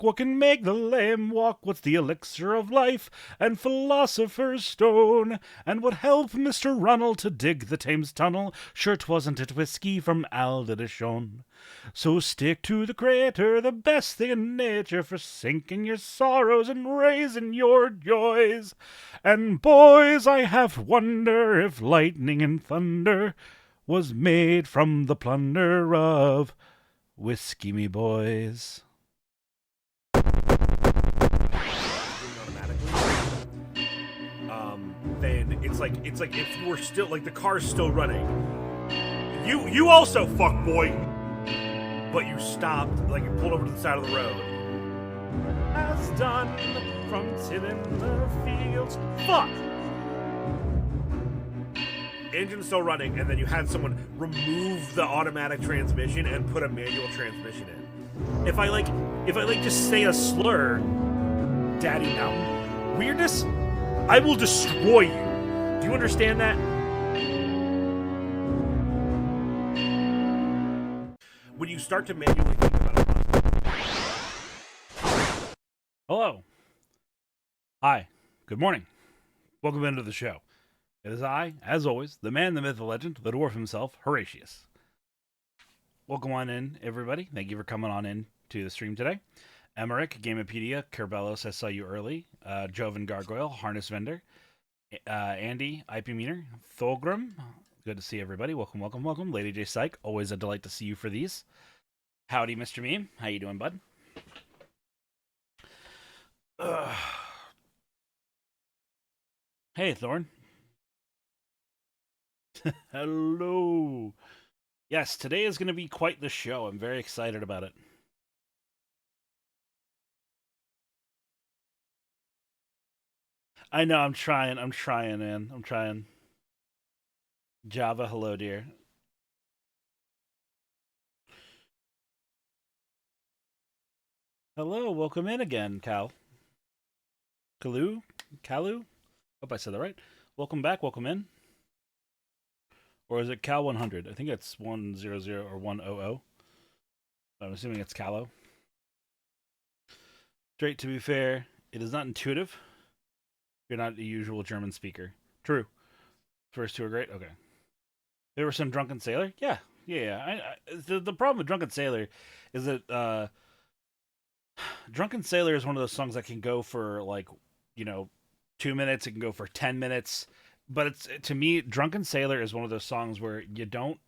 What can make the lame walk? What's the elixir of life and philosopher's stone? And what helped Mr. Runnel to dig the Thames Tunnel? Sure 'twasn't it whiskey from Alderney. So stick to the crater, the best thing in nature, for sinking your sorrows and raising your joys. And boys, I have wonder if lightning and thunder was made from the plunder of whiskey, me boys. Then it's like if you were still like the car's still running. You also fuck boy, but you stopped, like you pulled over to the side of the road. As done from tilling the fields. Fuck. Engine's still running, and then you had someone remove the automatic transmission and put a manual transmission in. If I just say a slur, Daddy Mountain, weirdness, I will destroy you. Do you understand that? When you start to manually think about it. Hello. Hi. Good morning. Welcome into the show. It is I, as always, the man, the myth, the legend, the dwarf himself, Horatius. Welcome on in, everybody. Thank you for coming on in to the stream today. Emmerich, Gamepedia, Kerbelos, I saw you early. Joven Gargoyle, Harness Vendor. Andy, IP Meter, Thulgrim. Good to see everybody. Welcome, welcome, welcome. Lady J Psych, always a delight to see you for these. Howdy, Mr. Meme. How you doing, bud? Hey, Thorn. Hello. Yes, today is going to be quite the show. I'm very excited about it. I know, I'm trying, man. I'm trying. Java, hello, dear. Hello, welcome in again, Cal. Kalu? Hope I said that right. Welcome back, welcome in. Or is it Cal 100? I think it's 100 or 100. I'm assuming it's Callo. Straight, to be fair, it is not intuitive. You're not a usual German speaker. True. First two are great? Okay. There were some Drunken Sailor? Yeah. The problem with Drunken Sailor is that Drunken Sailor is one of those songs that can go for 2 minutes. It can go for 10 minutes. But it's, to me, Drunken Sailor is one of those songs where you don't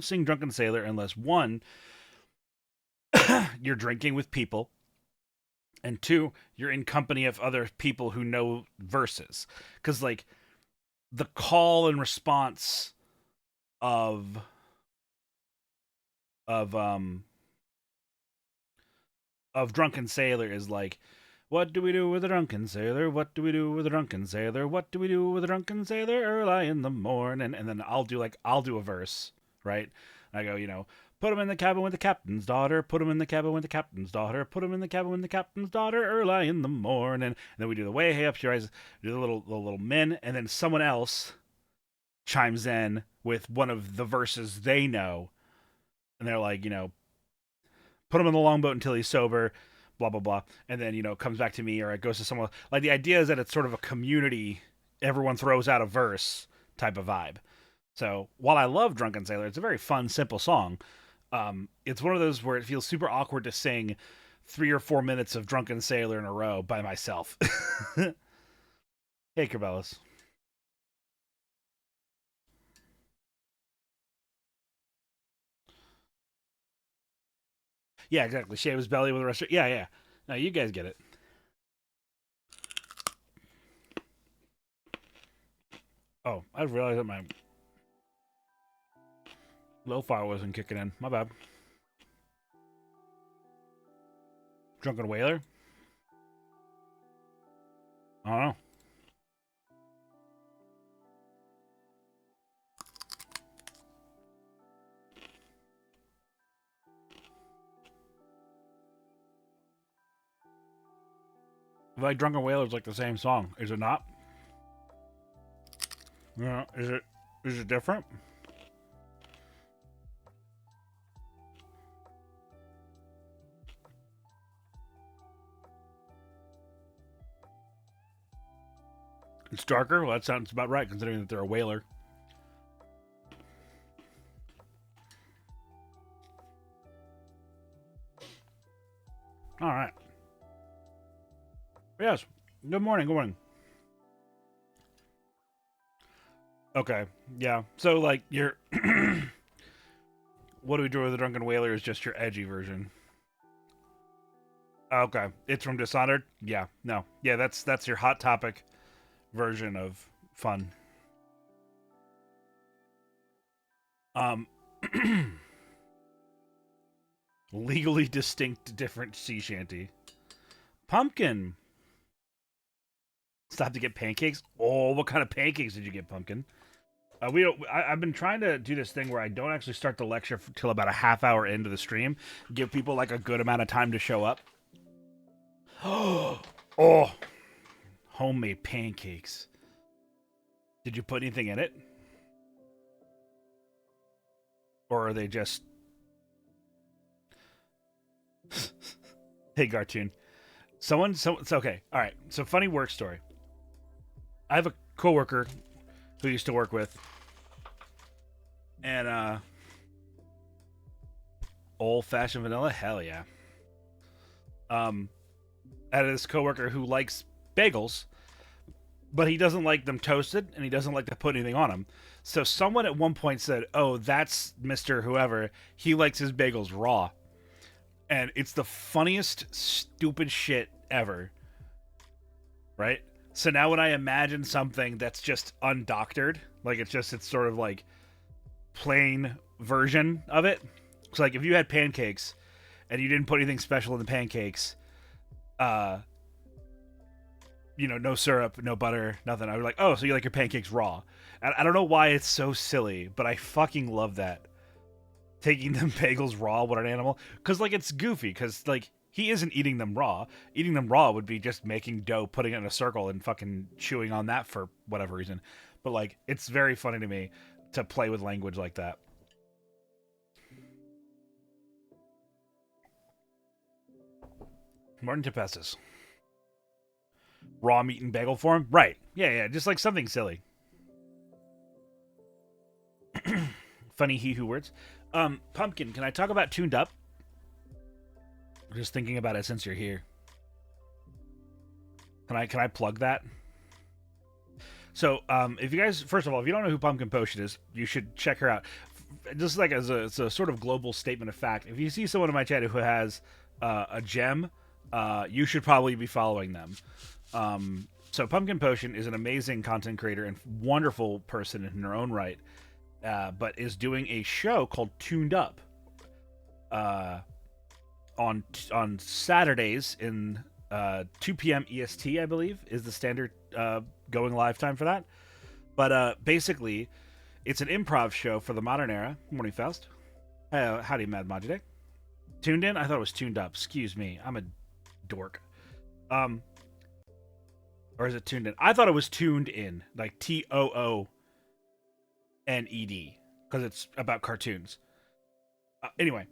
sing Drunken Sailor unless, one, you're drinking with people, and two, you're in company of other people who know verses. Because, like, the call and response of Drunken Sailor is like, what do we do with a drunken sailor? What do we do with a drunken sailor? What do we do with a drunken sailor early in the morning? And then I'll do a verse, right? I go, put him in the cabin with the captain's daughter. Put him in the cabin with the captain's daughter. Put him in the cabin with the captain's daughter early in the morning. And then we do the way hey up your eyes, do the little min, and then someone else chimes in with one of the verses they know, and they're like, put him in the longboat until he's sober, blah blah blah, and then comes back to me, or it goes to someone. Like, the idea is that it's sort of a community, everyone throws out a verse type of vibe. So while I love Drunken Sailor, it's a very fun, simple song. It's one of those where it feels super awkward to sing 3 or 4 minutes of Drunken Sailor in a row by myself. Hey, Kerbelos. Yeah, exactly. Shave his belly with a restaurant. Yeah. No, you guys get it. Oh, I realized that my lo-fi wasn't kicking in. My bad. Drunken Whaler? I don't know. I feel like Drunken Whaler is like the same song. Is it not? Yeah. Is it different? It's darker. Well, that sounds about right, considering that they're a whaler. All right. Yes. Good morning. Good morning. Okay. Yeah. So, like, you're. What do we do with the drunken whaler is just your edgy version. Okay. It's from Dishonored? Yeah. No. Yeah, that's your hot topic version of fun. Um Legally distinct different sea shanty. Pumpkin. Stop to get pancakes? Oh, what kind of pancakes did you get, Pumpkin? We don't. I've been trying to do this thing where I don't actually start the lecture till about a half hour into the stream, give people like a good amount of time to show up. Oh, homemade pancakes. Did you put anything in it, or are they just? Hey, cartoon. It's okay. All right. So funny work story. I have a coworker who used to work with, and old-fashioned vanilla, hell yeah. I had this coworker who likes bagels, but he doesn't like them toasted, and he doesn't like to put anything on them. So someone at one point said, "Oh, that's Mr. Whoever. He likes his bagels raw." And it's the funniest, stupid shit ever. Right? So now when I imagine something that's just undoctored, like it's sort of like plain version of it. So like if you had pancakes and you didn't put anything special in the pancakes, no syrup, no butter, nothing. I was like, oh, so you like your pancakes raw. And I don't know why it's so silly, but I fucking love that. Taking them bagels raw, what an animal. Because, like, it's goofy, because, like, he isn't eating them raw. Eating them raw would be just making dough, putting it in a circle, and fucking chewing on that for whatever reason. But, like, it's very funny to me to play with language like that. Martin Tepestis. Raw meat in bagel form? Right. Yeah, just like something silly. Funny he who words. Pumpkin, can I talk about Tuned Up? I'm just thinking about it since you're here. Can I plug that? So, if you guys, first of all, if you don't know who Pumpkin Potion is, you should check her out. Just like it's a sort of global statement of fact. If you see someone in my chat who has a gem, you should probably be following them. So Pumpkin Potion is an amazing content creator and wonderful person in her own right, but is doing a show called Tuned Up on Saturdays in 2 p.m. EST, I believe, is the standard going live time for that. But basically, it's an improv show for the modern era. Morning, Faust. Howdy, Mad Majide. Tuned in? I thought it was tuned up. Excuse me. I'm a dork. Or is it tuned in? I thought it was tuned in, like TOONED, because it's about cartoons. Anyway,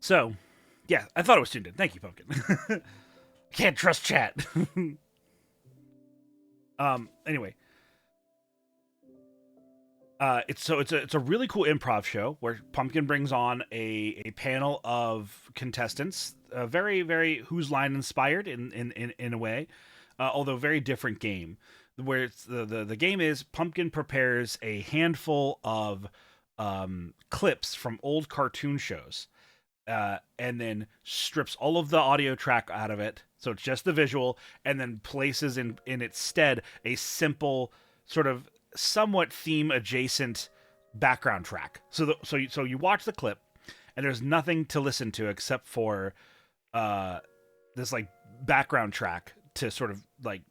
so yeah, I thought it was tuned in. Thank you, Pumpkin. Can't trust chat. Anyway, it's a really cool improv show where Pumpkin brings on a panel of contestants, very very Whose Line inspired in a way. Although very different game, where it's the game is Pumpkin prepares a handful of clips from old cartoon shows, and then strips all of the audio track out of it, so it's just the visual, and then places in its stead a simple sort of somewhat theme adjacent background track. So you watch the clip, and there's nothing to listen to except for this like background track to sort of like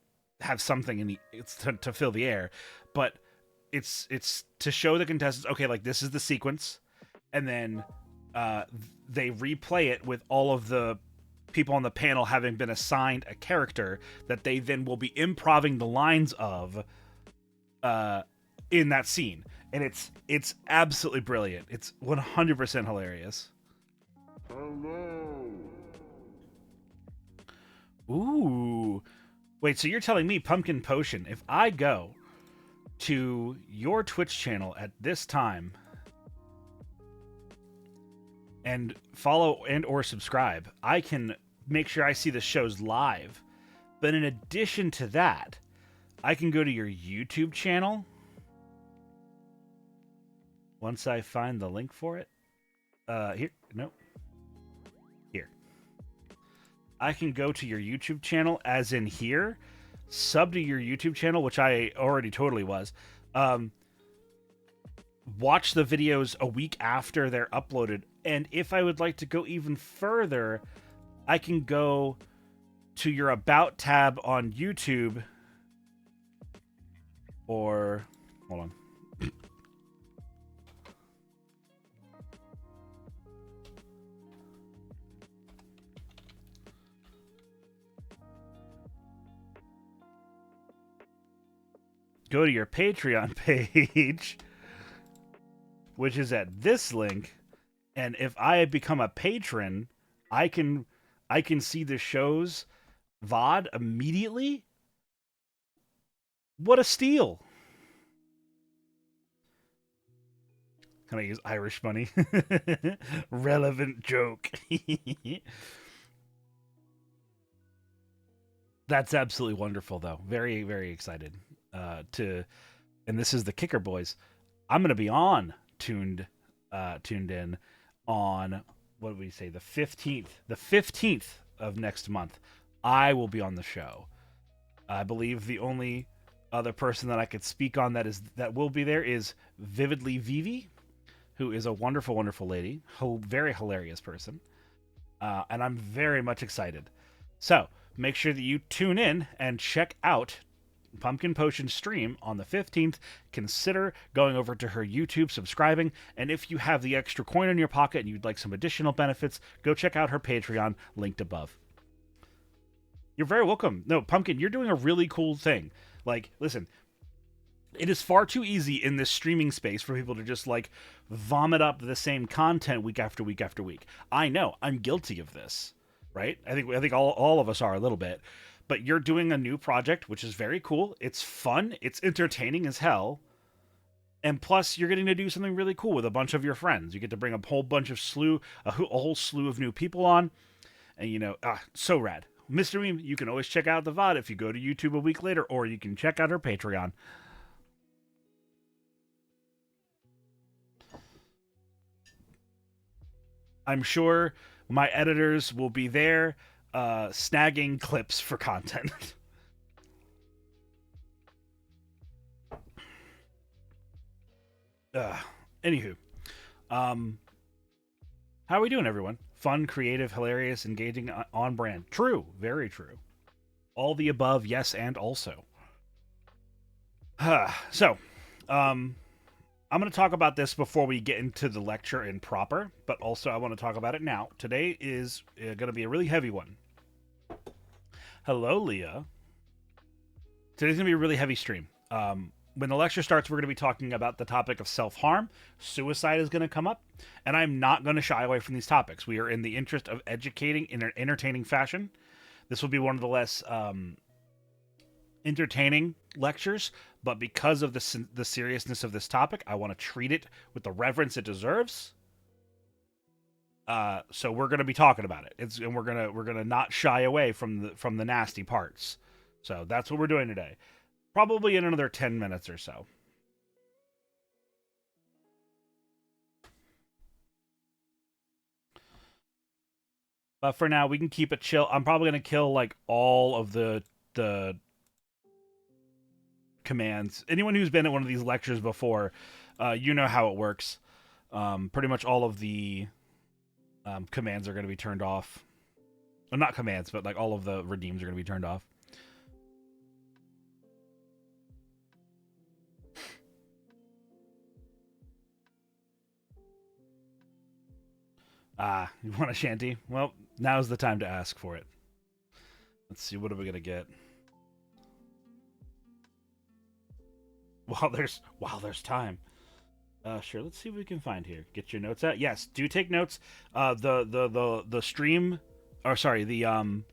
have something to fill the air, but it's to show the contestants, okay, like this is the sequence, and then they replay it with all of the people on the panel having been assigned a character that they then will be improving the lines of in that scene, and it's absolutely brilliant. It's 100% hilarious. Hello. Ooh. Wait, so you're telling me, Pumpkin Potion, if I go to your Twitch channel at this time and follow and or subscribe, I can make sure I see the shows live. But in addition to that, I can go to your YouTube channel once I find the link for it. Here, no. Here. I can go to your YouTube channel, as in here, sub to your YouTube channel, which I already totally was. Watch the videos a week after they're uploaded. And if I would like to go even further, I can go to your About tab on YouTube. Or, hold on. Go to your Patreon page, which is at this link, and if I become a patron, I can see the show's VOD immediately. What a steal! Can I use Irish money? Relevant joke. That's absolutely wonderful, though. Very, very excited and this is the kicker, boys. I'm gonna be tuned in on, what did we say, the 15th of next month. I will be on the show. I believe the only other person that I could speak on that will be there is Vividly Vivi, who is a wonderful, wonderful lady, very hilarious person, and I'm very much excited. So make sure that you tune in and check out Pumpkin Potion stream on the 15th. Consider going over to her YouTube, subscribing, and if you have the extra coin in your pocket and you'd like some additional benefits, go check out her Patreon, linked above. You're very welcome. No, Pumpkin, you're doing a really cool thing. Like, listen, it is far too easy in this streaming space for people to just, like, vomit up the same content week after week after week. I know, I'm guilty of this, right? I think all of us are a little bit. But you're doing a new project, which is very cool. It's fun. It's entertaining as hell. And plus, you're getting to do something really cool with a bunch of your friends. You get to bring a whole slew of new people on. And, so rad. Mr. Meme, you can always check out the VOD if you go to YouTube a week later, or you can check out her Patreon. I'm sure my editors will be there snagging clips for content. Anywho, how are we doing, everyone? Fun, creative, hilarious, engaging, on brand. True, very true. All the above, yes, and also. So, I'm going to talk about this before we get into the lecture in proper, but also I want to talk about it now. Today is going to be a really heavy one. Hello, Leah. Today's going to be a really heavy stream. When the lecture starts, we're going to be talking about the topic of self-harm. Suicide is going to come up, and I'm not going to shy away from these topics. We are in the interest of educating in an entertaining fashion. This will be one of the less entertaining lectures, but because of the seriousness of this topic, I want to treat it with the reverence it deserves. So we're going to be talking about it. And we're gonna not shy away from the nasty parts. So that's what we're doing today. Probably in another 10 minutes or so. But for now, we can keep it chill. I'm probably going to kill, like, all of the commands. Anyone who's been at one of these lectures before, you know how it works. Pretty much all of the commands are going to be turned off. Well, not commands, but, like, all of the redeems are going to be turned off. You want a shanty? Well, now's the time to ask for it. Let's see, what are we gonna get? While there's time. Sure, let's see what we can find here. Get your notes out. Yes, do take notes. The stream, or sorry, the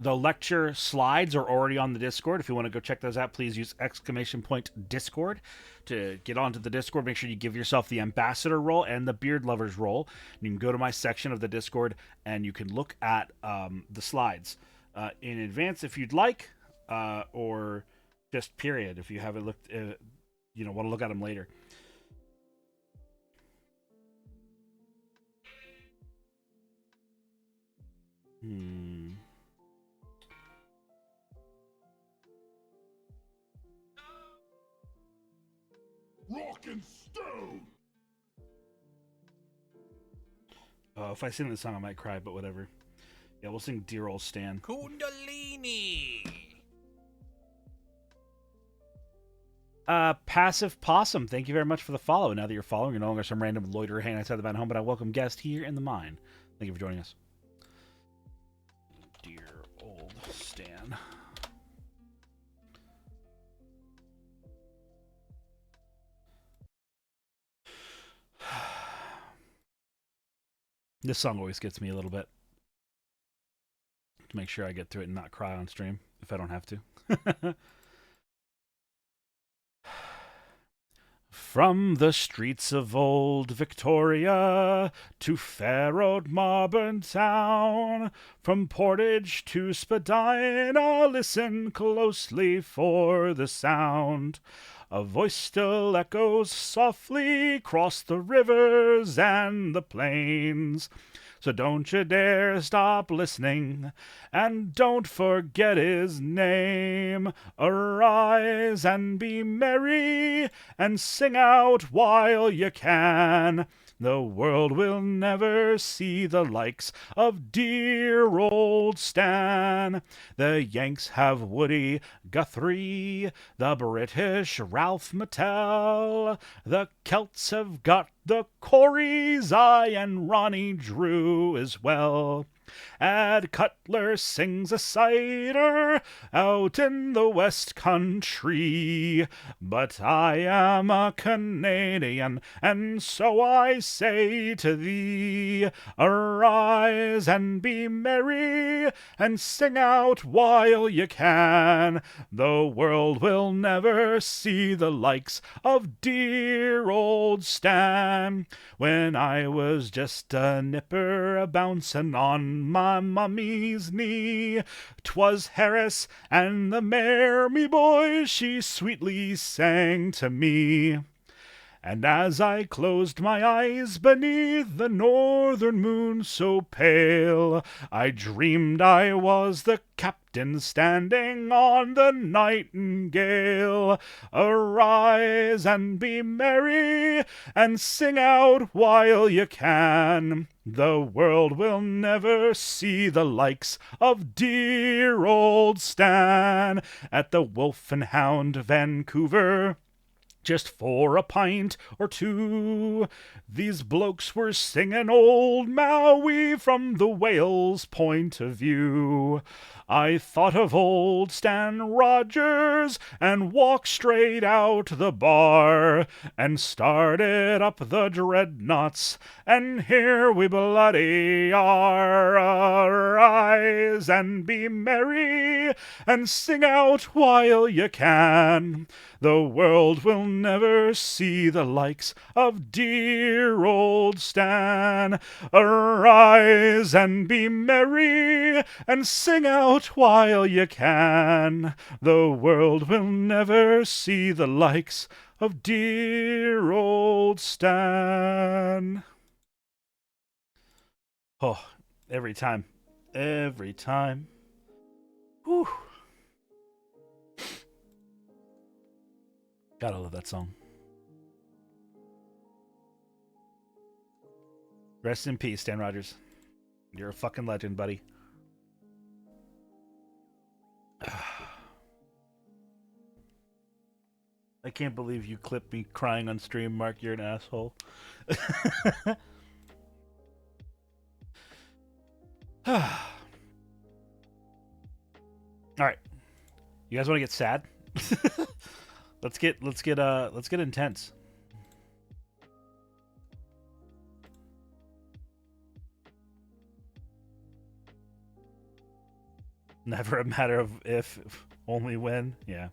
The lecture slides are already on the Discord. If you want to go check those out, please use !Discord to get onto the Discord. Make sure you give yourself the ambassador role and the beard lovers role. You can go to my section of the Discord and you can look at the slides in advance if you'd like, or just period if you haven't looked. Want to look at them later. Rock and stone. If I sing this song, I might cry, but whatever. Yeah, we'll sing "Dear Old Stan." Kundalini. Passive Possum, thank you very much for the follow. Now that you're following, you're no longer some random loiterer hanging outside the van home, but a welcome guest here in the mine. Thank you for joining us. Dear Old Stan. This song always gets me a little bit. To make sure I get through it and not cry on stream, if I don't have to. From the streets of old Victoria to fair old Marburn town, from Portage to Spadina, listen closely for the sound. A voice still echoes softly across the rivers and the plains. So don't you dare stop listening, and don't forget his name. Arise and be merry, and sing out while you can. The world will never see the likes of dear old Stan. The Yanks have Woody Guthrie, the British Ralph Mattel. The Celts have got the Corys, and Ronnie Drew as well. Ad Cutler sings a cider out in the West Country. But I am a Canadian, and so I say to thee, arise and be merry, and sing out while you can. The world will never see the likes of dear old Stan. When I was just a nipper a-bouncin' on my mummy's knee, 'twas Harris and the mare, me boys, she sweetly sang to me. And as I closed my eyes beneath the northern moon so pale, I dreamed I was the captain standing on the Nightingale. Arise and be merry, and sing out while you can. The world will never see the likes of dear old Stan. At the Wolf and Hound, Vancouver, just for a pint or two, these blokes were singing old Maui from the whale's point of view. I thought of old Stan Rogers and walked straight out the bar and started up the dreadnoughts, and here we bloody are. Arise and be merry, and sing out while you can. The world will never see the likes of dear old Stan. Arise and be merry, and sing out while you can. The world will never see the likes of dear old Stan. Oh, every time. Every time. Whew. Gotta love that song. Rest in peace, Stan Rogers. You're a fucking legend, buddy. I can't believe you clipped me crying on stream, Mark. You're an asshole. All right. You guys want to get sad? Let's get intense. Never a matter of if, only when. Yeah.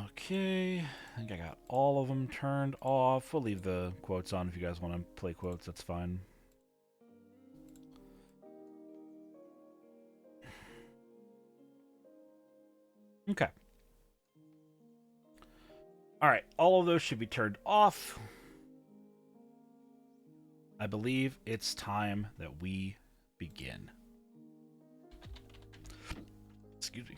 Okay. I think I got all of them turned off. We'll leave the quotes on if you guys want to play quotes. That's fine. Okay. All right. All of those should be turned off. I believe it's time that we begin. Excuse me.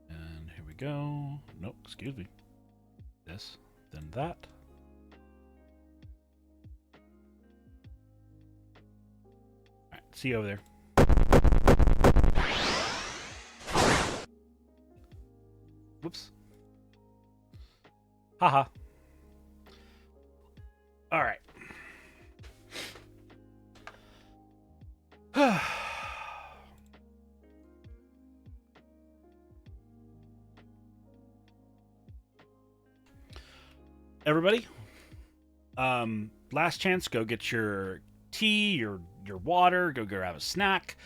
And here we go. Nope, excuse me. This, then that. All right, see you over there. Whoops. Haha. All right. Everybody, last chance. Go get your tea, your water. Go grab a snack.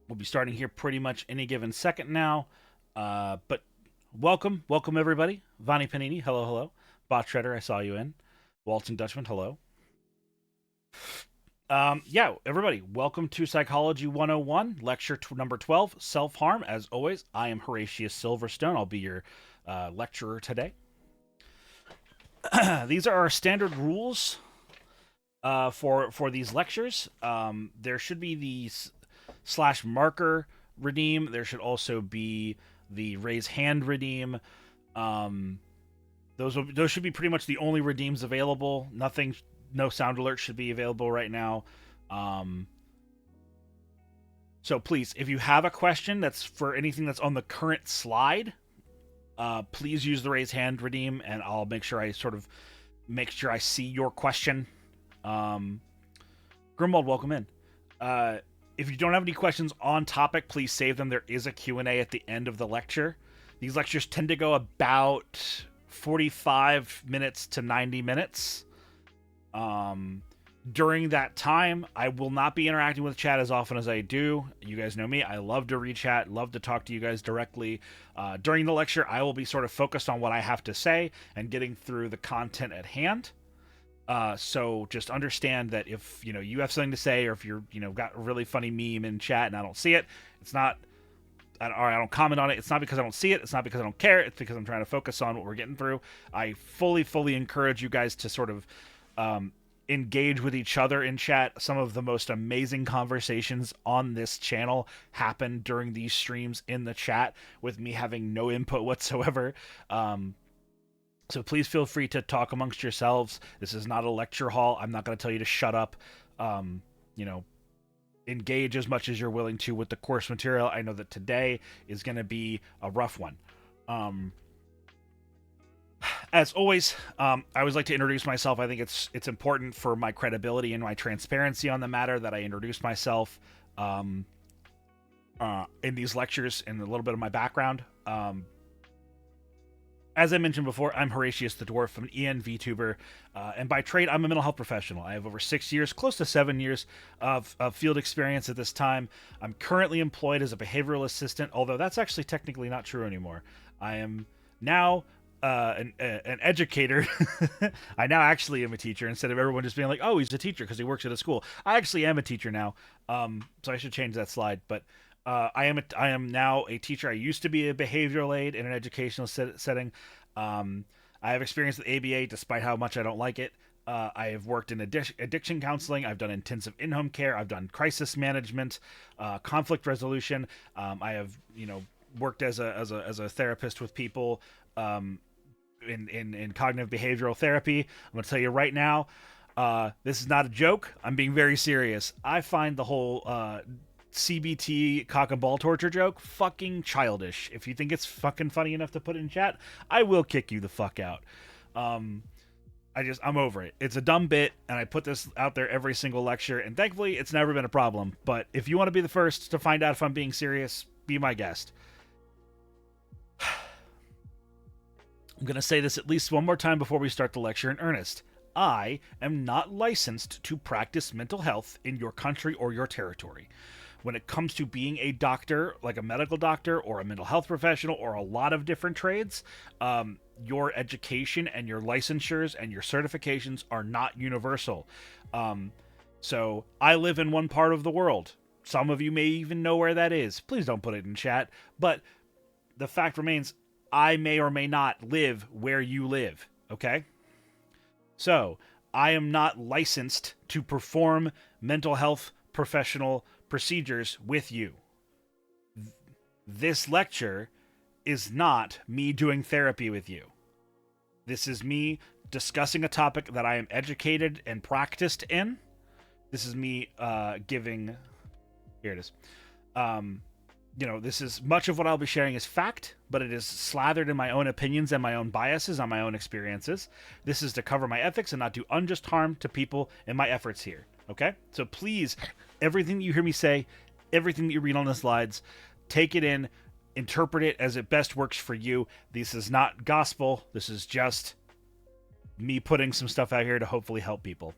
We'll be starting here pretty much any given second now. But welcome everybody. Vani Panini, hello. Bot Shredder, I saw you in. Walton Dutchman, hello. Yeah, everybody, welcome to Psychology 101, lecture number 12, self-harm. As always, I am Horatius Silverstone. I'll be your lecturer today. These are our standard rules for these lectures. There should be these /marker redeem. There should also be the raise hand redeem. Those should be pretty much the only redeems available. No sound alert should be available right now. So please, if you have a question that's for anything that's on the current slide, please use the raise hand redeem, and I'll make sure I see your question. Grimwald, welcome in. If you don't have any questions on topic, please save them. There is a Q&A at the end of the lecture. These lectures tend to go about 45 minutes to 90 minutes. During that time, I will not be interacting with chat as often as I do. You guys know me. I love to read chat, love to talk to you guys directly. During the lecture, I will be sort of focused on what I have to say and getting through the content at hand. So just understand that if, you have something to say, or if you're, got a really funny meme in chat and I don't see it, it's not, or I don't comment on it, it's not because I don't see it, it's not because I don't care, it's because I'm trying to focus on what we're getting through. I fully encourage you guys to sort of, engage with each other in chat. Some of the most amazing conversations on this channel happen during these streams in the chat with me having no input whatsoever. So please feel free to talk amongst yourselves. This is not a lecture hall. I'm not going to tell you to shut up. Engage as much as you're willing to with the course material. I know that today is going to be a rough one. As always, I always like to introduce myself. I think it's important for my credibility and my transparency on the matter that I introduce myself in these lectures and a little bit of my background. As I mentioned before, I'm Horatius the Dwarf. I'm an Vtuber, and by trade, I'm a mental health professional. I have over 6 years, close to 7 years of field experience at this time. I'm currently employed as a behavioral assistant, although that's actually technically not true anymore. I am now an educator. I now actually am a teacher instead of everyone just being like, oh, he's a teacher because he works at a school. I actually am a teacher now, so I should change that slide. But I am now a teacher. I used to be a behavioral aid in an educational setting. I have experience with ABA despite how much I don't like it. I have worked in addiction counseling. I've done intensive in-home care. I've done crisis management, conflict resolution. I have worked as a therapist with people in cognitive behavioral therapy. I'm going to tell you right now, this is not a joke. I'm being very serious. I find the whole CBT cock and ball torture joke fucking childish. If you think it's fucking funny enough to put it in chat, I will kick you the fuck out. I'm over it. It's a dumb bit, and I put this out there every single lecture, and thankfully it's never been a problem. But if you want to be the first to find out if I'm being serious, be my guest. I'm going to say this at least one more time before we start the lecture in earnest. I am not licensed to practice mental health in your country or your territory. When it comes to being a doctor, like a medical doctor or a mental health professional or a lot of different trades, your education and your licensures and your certifications are not universal. So I live in one part of the world. Some of you may even know where that is. Please don't put it in chat. But the fact remains, I may or may not live where you live, okay? So, I am not licensed to perform mental health professional procedures with you. This lecture is not me doing therapy with you. This is me discussing a topic that I am educated and practiced in. This is me giving... Here it is. This is much of what I'll be sharing is fact, but it is slathered in my own opinions and my own biases on my own experiences. This is to cover my ethics and not do unjust harm to people in my efforts here. Okay? So please, everything that you hear me say, everything that you read on the slides, take it in, interpret it as it best works for you. This is not gospel. This is just me putting some stuff out here to hopefully help people.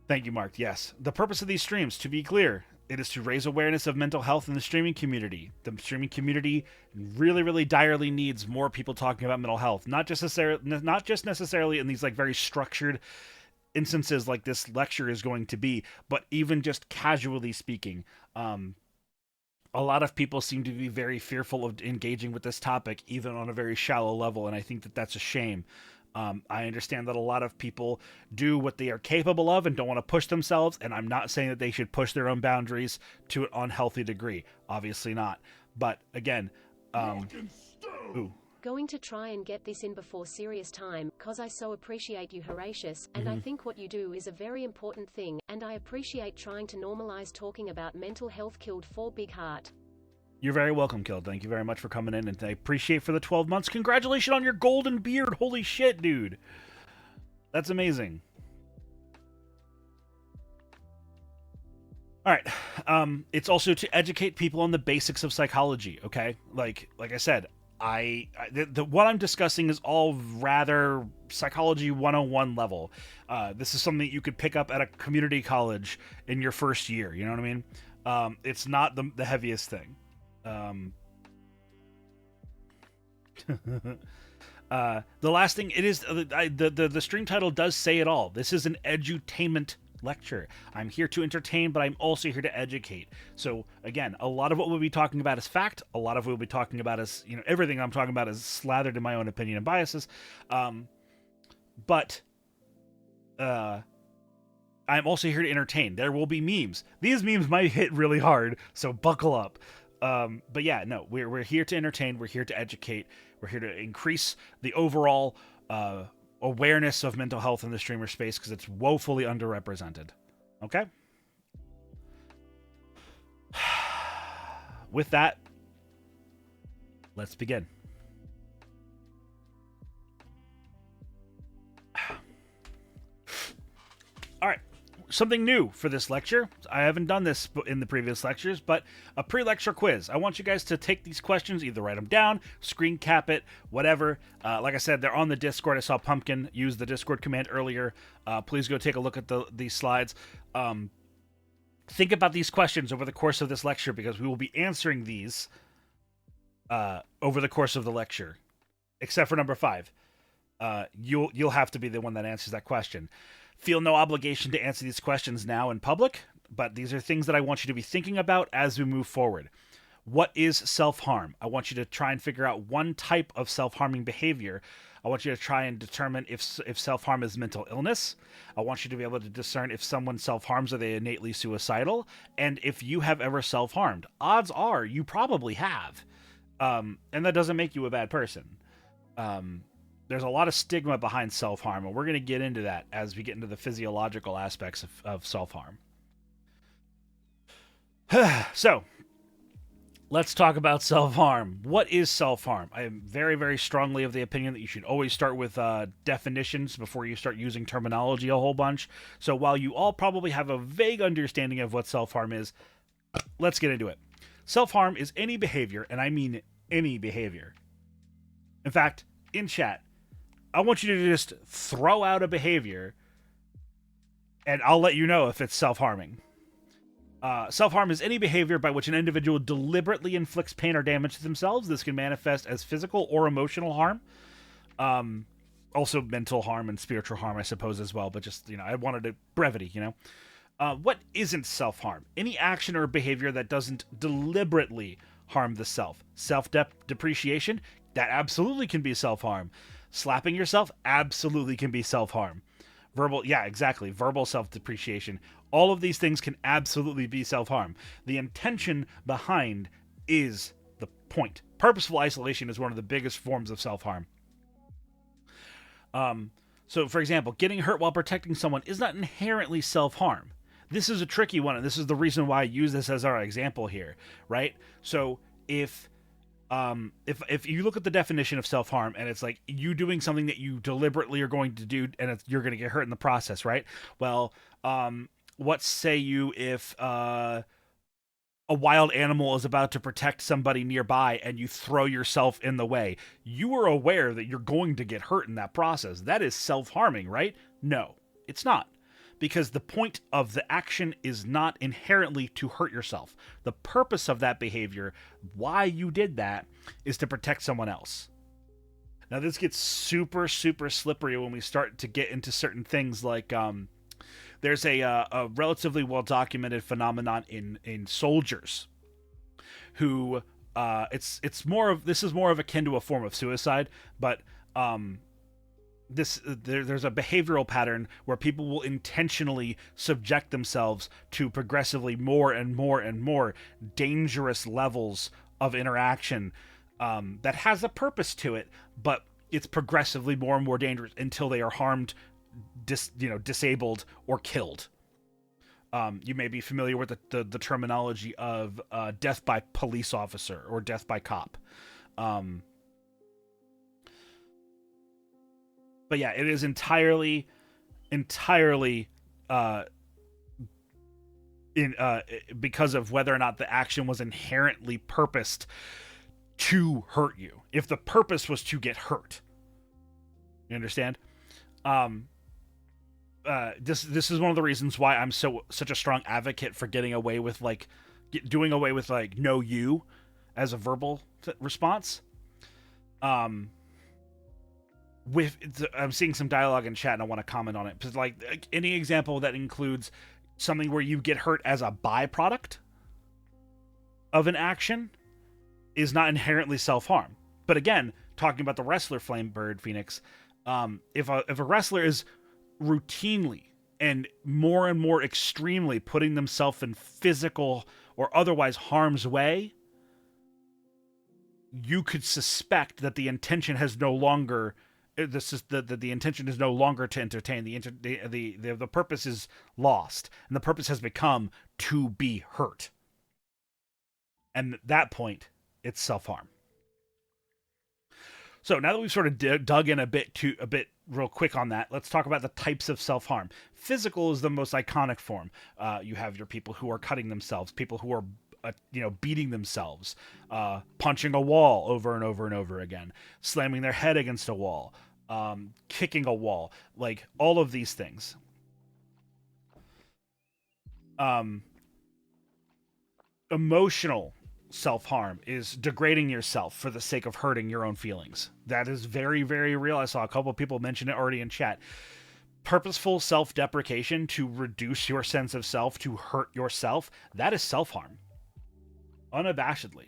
Thank you, Mark. Yes. The purpose of these streams, to be clear, it is to raise awareness of mental health in the streaming community. The streaming community really, really direly needs more people talking about mental health. Not just necessarily in these like very structured instances like this lecture is going to be, but even just casually speaking. A lot of people seem to be very fearful of engaging with this topic, even on a very shallow level, and I think that that's a shame. I understand that a lot of people do what they are capable of and don't want to push themselves, and I'm not saying that they should push their own boundaries to an unhealthy degree. Obviously not. But again, Going to try and get this in before serious time, cause I so appreciate you, Horatius, and I think what you do is a very important thing, and I appreciate trying to normalize talking about mental health. Killed for Big Heart. You're very welcome, Killed. Thank you very much for coming in, and I appreciate for the 12 months. Congratulations on your golden beard. Holy shit, dude. That's amazing. All right. It's also to educate people on the basics of psychology, okay? Like I said, what I'm discussing is all rather psychology 101 level. This is something that you could pick up at a community college in your first year, you know what I mean? It's not the heaviest thing. The last thing, it is the stream title does say it all. This is an Edu-Tainment lecture. I'm here to entertain, but I'm also here to educate. So again, a lot of what we'll be talking about is fact. A lot of what we'll be talking about is, everything I'm talking about is slathered in my own opinion and biases. But I'm also here to entertain. There will be memes. These memes might hit really hard, so buckle up. But yeah, no, we're here to entertain. We're here to educate. We're here to increase the overall awareness of mental health in the streamer space because it's woefully underrepresented. Okay? With that, let's begin. All right. Something new for this lecture. I haven't done this in the previous lectures, but a pre-lecture quiz. I want you guys to take these questions, either write them down, screen cap it, whatever. Like I said, they're on the Discord. I saw Pumpkin use the Discord command earlier. Please go take a look at these slides. Think about these questions over the course of this lecture because we will be answering these over the course of the lecture, except for number 5. You'll have to be the one that answers that question. Feel no obligation to answer these questions now in public, but these are things that I want you to be thinking about as we move forward. What is self-harm? I want you to try and figure out one type of self-harming behavior. I want you to try and determine if self-harm is mental illness. I want you to be able to discern if someone self-harms, are they innately suicidal? And if you have ever self-harmed. Odds are you probably have. And that doesn't make you a bad person. There's a lot of stigma behind self-harm, and we're going to get into that as we get into the physiological aspects of self-harm. So, let's talk about self-harm. What is self-harm? I am very, very strongly of the opinion that you should always start with definitions before you start using terminology a whole bunch. So while you all probably have a vague understanding of what self-harm is, let's get into it. Self-harm is any behavior, and I mean any behavior. In fact, in chat, I want you to just throw out a behavior, and I'll let you know if it's self-harming. Self-harm is any behavior by which an individual deliberately inflicts pain or damage to themselves. This can manifest as physical or emotional harm. Also mental harm and spiritual harm, I suppose, as well. But just, I wanted a brevity, what isn't self-harm? Any action or behavior that doesn't deliberately harm the self. Self-depreciation, that absolutely can be self-harm. Slapping yourself, absolutely can be self-harm. Verbal self-depreciation. All of these things can absolutely be self-harm. The intention behind is the point. Purposeful isolation is one of the biggest forms of self-harm. So, for example, getting hurt while protecting someone is not inherently self-harm. This is a tricky one, and this is the reason why I use this as our example here, right? So, if you look at the definition of self-harm and it's like you doing something that you deliberately are going to do and you're going to get hurt in the process, right? Well, what say you if a wild animal is about to protect somebody nearby and you throw yourself in the way? You are aware that you're going to get hurt in that process. That is self-harming, right? No, it's not. Because the point of the action is not inherently to hurt yourself. The purpose of that behavior, why you did that, is to protect someone else. Now, this gets super, super slippery when we start to get into certain things like there's a relatively well-documented phenomenon in soldiers who this is more of akin to a form of suicide, but there's a behavioral pattern where people will intentionally subject themselves to progressively more and more and more dangerous levels of interaction that has a purpose to it, but it's progressively more and more dangerous until they are harmed, disabled, or killed. You may be familiar with the terminology of death by police officer or death by cop. But yeah, it is entirely because of whether or not the action was inherently purposed to hurt you. If the purpose was to get hurt, you understand? This is one of the reasons why I'm such a strong advocate for doing away with no you as a verbal response. I'm seeing some dialogue in chat and I want to comment on it. Because like any example that includes something where you get hurt as a byproduct of an action is not inherently self-harm. But again, talking about the wrestler Flamebird Phoenix, if a wrestler is routinely and more extremely putting themselves in physical or otherwise harm's way, you could suspect that the intention has no longer. The intention is no longer to entertain. The purpose is lost, and the purpose has become to be hurt. And at that point, it's self-harm. So now that we've sort of dug in a bit real quick on that, let's talk about the types of self-harm. Physical is the most iconic form. You have your people who are cutting themselves, people who are beating themselves, punching a wall over and over and over again, slamming their head against a wall, kicking a wall, like all of these things. Emotional self-harm is degrading yourself for the sake of hurting your own feelings. That is very, very real. I saw a couple of people mention it already in chat. Purposeful self-deprecation to reduce your sense of self, to hurt yourself, that is self-harm. Unabashedly.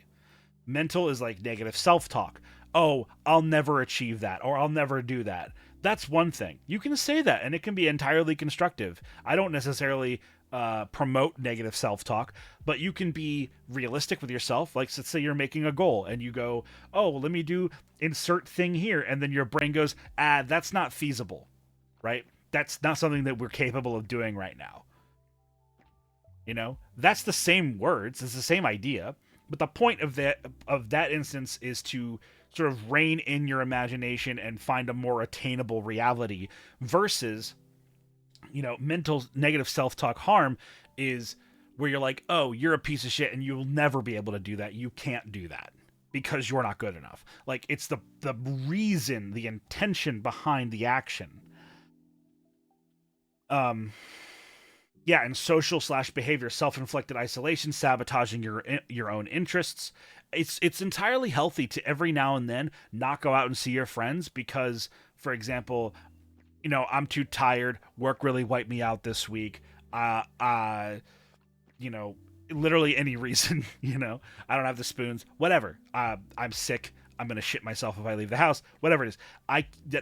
Mental is like negative self-talk. Oh, I'll never achieve that, or I'll never do that. That's one thing. You can say that, and it can be entirely constructive. I don't necessarily promote negative self-talk, but you can be realistic with yourself. Like, let's say you're making a goal, and you go, oh, let me do insert thing here, and then your brain goes, that's not feasible, right? That's not something that we're capable of doing right now. That's the same words. It's the same idea. But the point of that instance is to sort of rein in your imagination and find a more attainable reality versus, mental negative self-talk harm is where you're like, oh, you're a piece of shit and you'll never be able to do that. You can't do that because you're not good enough. Like, it's the reason, the intention behind the action. Yeah, and social / behavior, self-inflicted isolation, sabotaging your own interests. It's entirely healthy to every now and then not go out and see your friends because, for example, I'm too tired. Work really wiped me out this week. Literally any reason. I don't have the spoons. Whatever. I'm sick. I'm gonna shit myself if I leave the house. Whatever it is.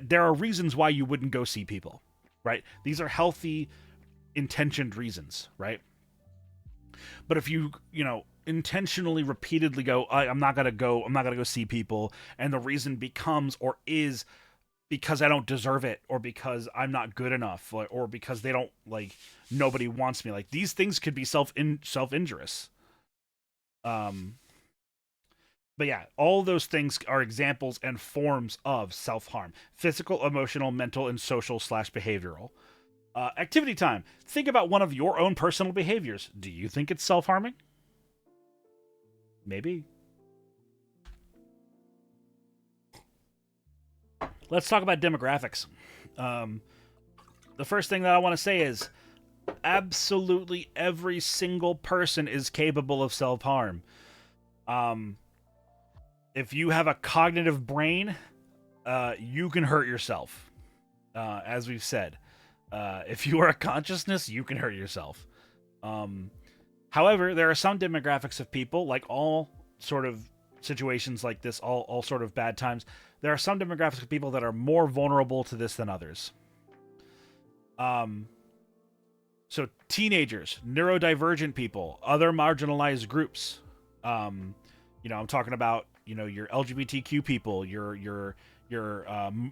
There are reasons why you wouldn't go see people, right? These are healthy, intentioned reasons, right? But if you intentionally, repeatedly go, I'm not gonna go see people, and the reason becomes or is because I don't deserve it, or because I'm not good enough, or because they don't, like, nobody wants me. Like, these things could be self-injurious. But yeah, all those things are examples and forms of self-harm: physical, emotional, mental, and social / behavioral. Activity time. Think about one of your own personal behaviors. Do you think it's self-harming? Maybe. Let's talk about demographics. The first thing that I want to say is absolutely every single person is capable of self-harm. If you have a cognitive brain, you can hurt yourself. As we've said. If you are a consciousness, you can hurt yourself. However, there are some demographics of people, like all sort of situations like this, all sort of bad times, there are some demographics of people that are more vulnerable to this than others. So teenagers, neurodivergent people, other marginalized groups. I'm talking about, your LGBTQ people, your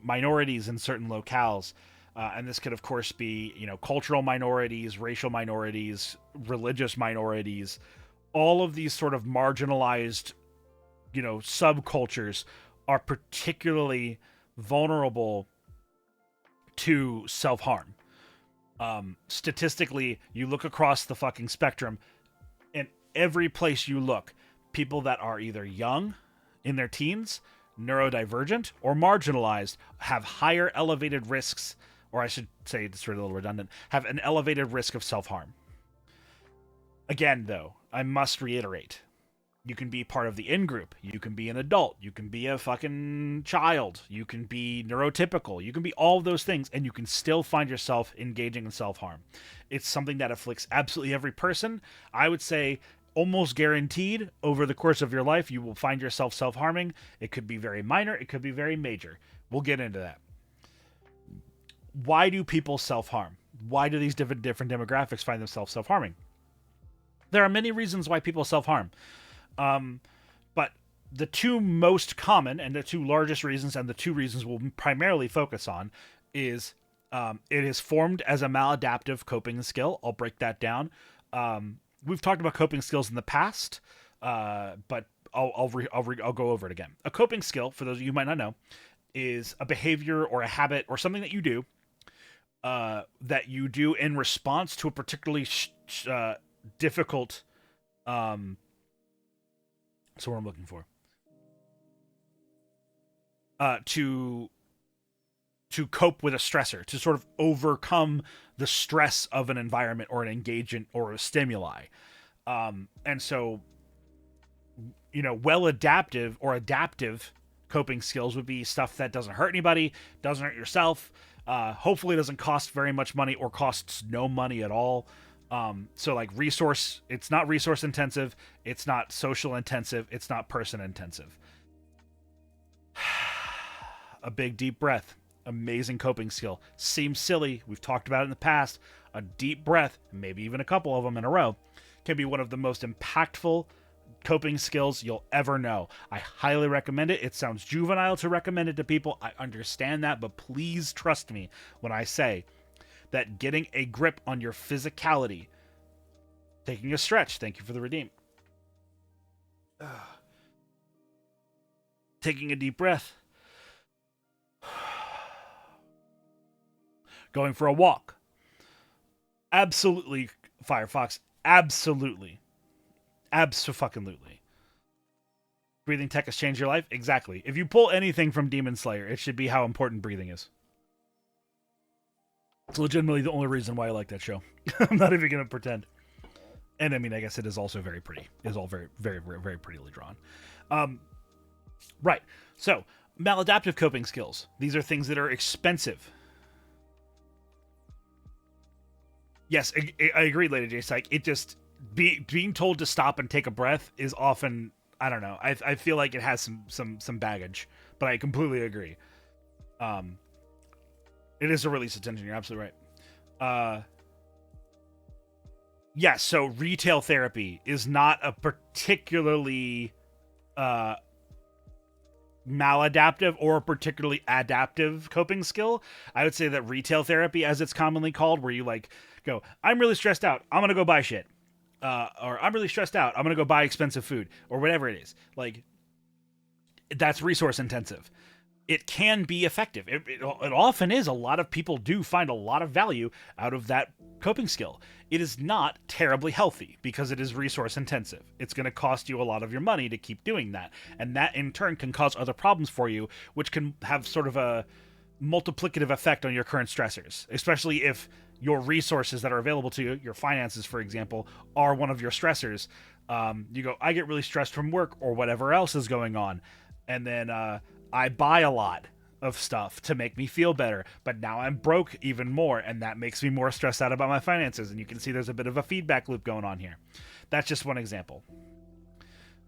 minorities in certain locales. And this could, of course, be, cultural minorities, racial minorities, religious minorities. All of these sort of marginalized, subcultures are particularly vulnerable to self-harm. Statistically, you look across the fucking spectrum, and every place you look, people that are either young, in their teens, neurodivergent, or marginalized have higher elevated risks, or I should say, it's sort of a little redundant, have an elevated risk of self-harm. Again, though, I must reiterate, you can be part of the in-group, you can be an adult, you can be a fucking child, you can be neurotypical, you can be all of those things, and you can still find yourself engaging in self-harm. It's something that afflicts absolutely every person. I would say almost guaranteed over the course of your life, you will find yourself self-harming. It could be very minor, it could be very major. We'll get into that. Why do people self-harm? Why do these different demographics find themselves self-harming? There are many reasons why people self-harm. But the two most common and the two largest reasons, and the two reasons we'll primarily focus on, is it is formed as a maladaptive coping skill. I'll break that down. We've talked about coping skills in the past, but I'll go over it again. A coping skill, for those of you who might not know, is a behavior or a habit or something that you do in response to a particularly difficult. So what I'm looking for. To cope with a stressor, to sort of overcome the stress of an environment or an engagement or a stimuli. And so, well-adaptive or adaptive coping skills would be stuff that doesn't hurt anybody, doesn't hurt yourself, hopefully doesn't cost very much money or costs no money at all. So like it's not resource intensive, it's not social intensive, it's not person intensive. A big deep breath, amazing coping skill. Seems silly, we've talked about it in the past. A deep breath, maybe even a couple of them in a row, can be one of the most impactful coping skills you'll ever know. I highly recommend it. It sounds juvenile to recommend it to people, I understand that, but please trust me when I say that getting a grip on your physicality, taking a stretch, thank you for the redeem, Taking a deep breath. Going for a walk. Absolutely, Firefox. Absolutely. Abso-fucking-lutely. Breathing tech has changed your life? Exactly. If you pull anything from Demon Slayer, it should be how important breathing is. It's legitimately the only reason why I like that show. I'm not even going to pretend. And I mean, I guess it is also very pretty. It is all very, very, very, very prettily drawn. Right. So, maladaptive coping skills. These are things that are expensive. Yes, I agree, Lady J Psych. It just being told to stop and take a breath is often, I don't know. I feel like it has some baggage, but I completely agree. It is a release of tension. You're absolutely right. Yes, so retail therapy is not a particularly maladaptive or a particularly adaptive coping skill. I would say that retail therapy, as it's commonly called, where you like go, I'm really stressed out, I'm gonna go buy shit, or I'm really stressed out, I'm gonna go buy expensive food, or whatever it is. Like, that's resource intensive. It can be effective. It often is. A lot of people do find a lot of value out of that coping skill. It is not terribly healthy because it is resource intensive. It's going to cost you a lot of your money to keep doing that. And that in turn can cause other problems for you, which can have sort of a multiplicative effect on your current stressors, especially if your resources that are available to you, your finances, for example, are one of your stressors. You go, I get really stressed from work or whatever else is going on. And then, I buy a lot of stuff to make me feel better, but now I'm broke even more, and that makes me more stressed out about my finances. And you can see there's a bit of a feedback loop going on here. That's just one example.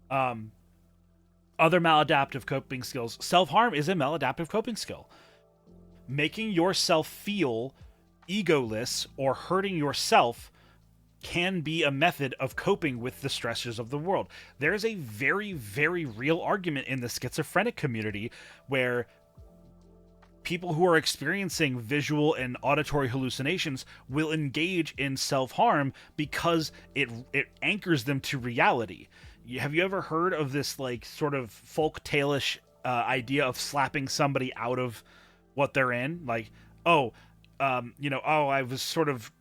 Other maladaptive coping skills. Self-harm is a maladaptive coping skill. Making yourself feel egoless or hurting yourself can be a method of coping with the stressors of the world. There's a very, very real argument in the schizophrenic community where people who are experiencing visual and auditory hallucinations will engage in self-harm because it anchors them to reality. Have you ever heard of this like sort of folk tale-ish idea of slapping somebody out of what they're in? Like, I was sort of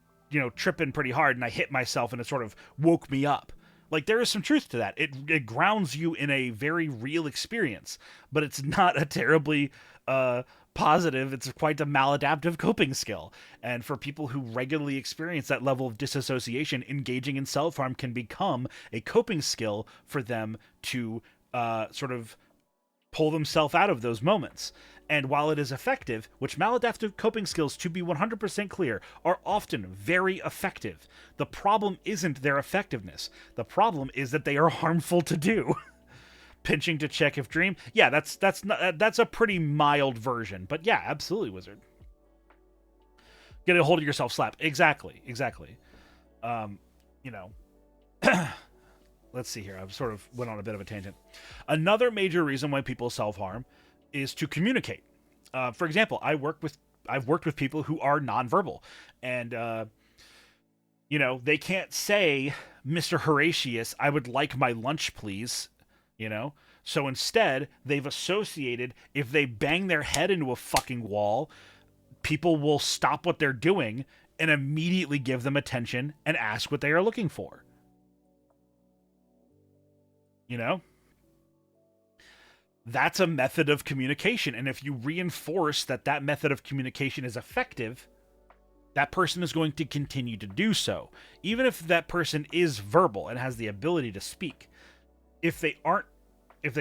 tripping pretty hard and I hit myself and it sort of woke me up. Like, there is some truth to that. It grounds you in a very real experience, but it's not a terribly positive. It's quite a maladaptive coping skill. And for people who regularly experience that level of disassociation, engaging in self-harm can become a coping skill for them to sort of pull themselves out of those moments. And while it is effective, which maladaptive coping skills, to be 100% clear, are often very effective, the problem isn't their effectiveness. The problem is that they are harmful to do. Pinching to check if dream. Yeah, that's a pretty mild version. But yeah, absolutely, Wizard. Get a hold of yourself slap. Exactly. Let's see here. I've sort of went on a bit of a tangent. Another major reason why people self-harm is to communicate. For example, I've worked with people who are nonverbal, and they can't say, Mr. Horatius, I would like my lunch, please. So instead, they've associated, if they bang their head into a fucking wall, people will stop what they're doing and immediately give them attention and ask what they are looking for. That's a method of communication. And if you reinforce that method of communication is effective, that person is going to continue to do so. Even if that person is verbal and has the ability to speak. If they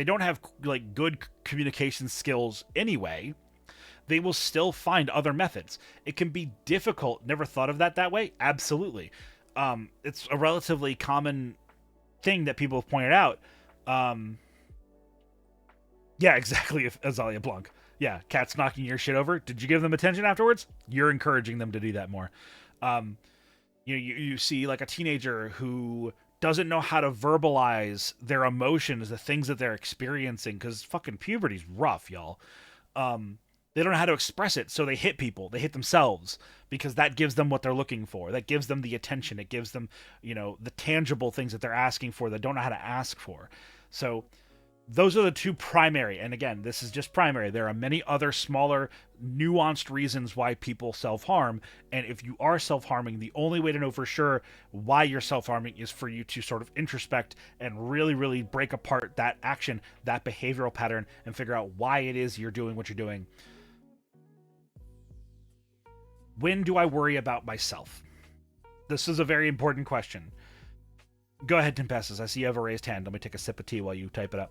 don't have like good communication skills anyway, they will still find other methods. It can be difficult. Never thought of that way? Absolutely. It's a relatively common thing that people have pointed out. Yeah, exactly, Azalea Blanc. Yeah, cats knocking your shit over. Did you give them attention afterwards? You're encouraging them to do that more. You see like a teenager who doesn't know how to verbalize their emotions, the things that they're experiencing, because fucking puberty's rough, y'all. They don't know how to express it, so they hit people. They hit themselves because that gives them what they're looking for. That gives them the attention. It gives them, the tangible things that they're asking for that don't know how to ask for. So those are the two primary, and again, this is just primary. There are many other smaller, nuanced reasons why people self-harm, and if you are self-harming, the only way to know for sure why you're self-harming is for you to sort of introspect and really, really break apart that action, that behavioral pattern, and figure out why it is you're doing what you're doing. When do I worry about myself? This is a very important question. Go ahead, Tempestus. I see you have a raised hand. Let me take a sip of tea while you type it up.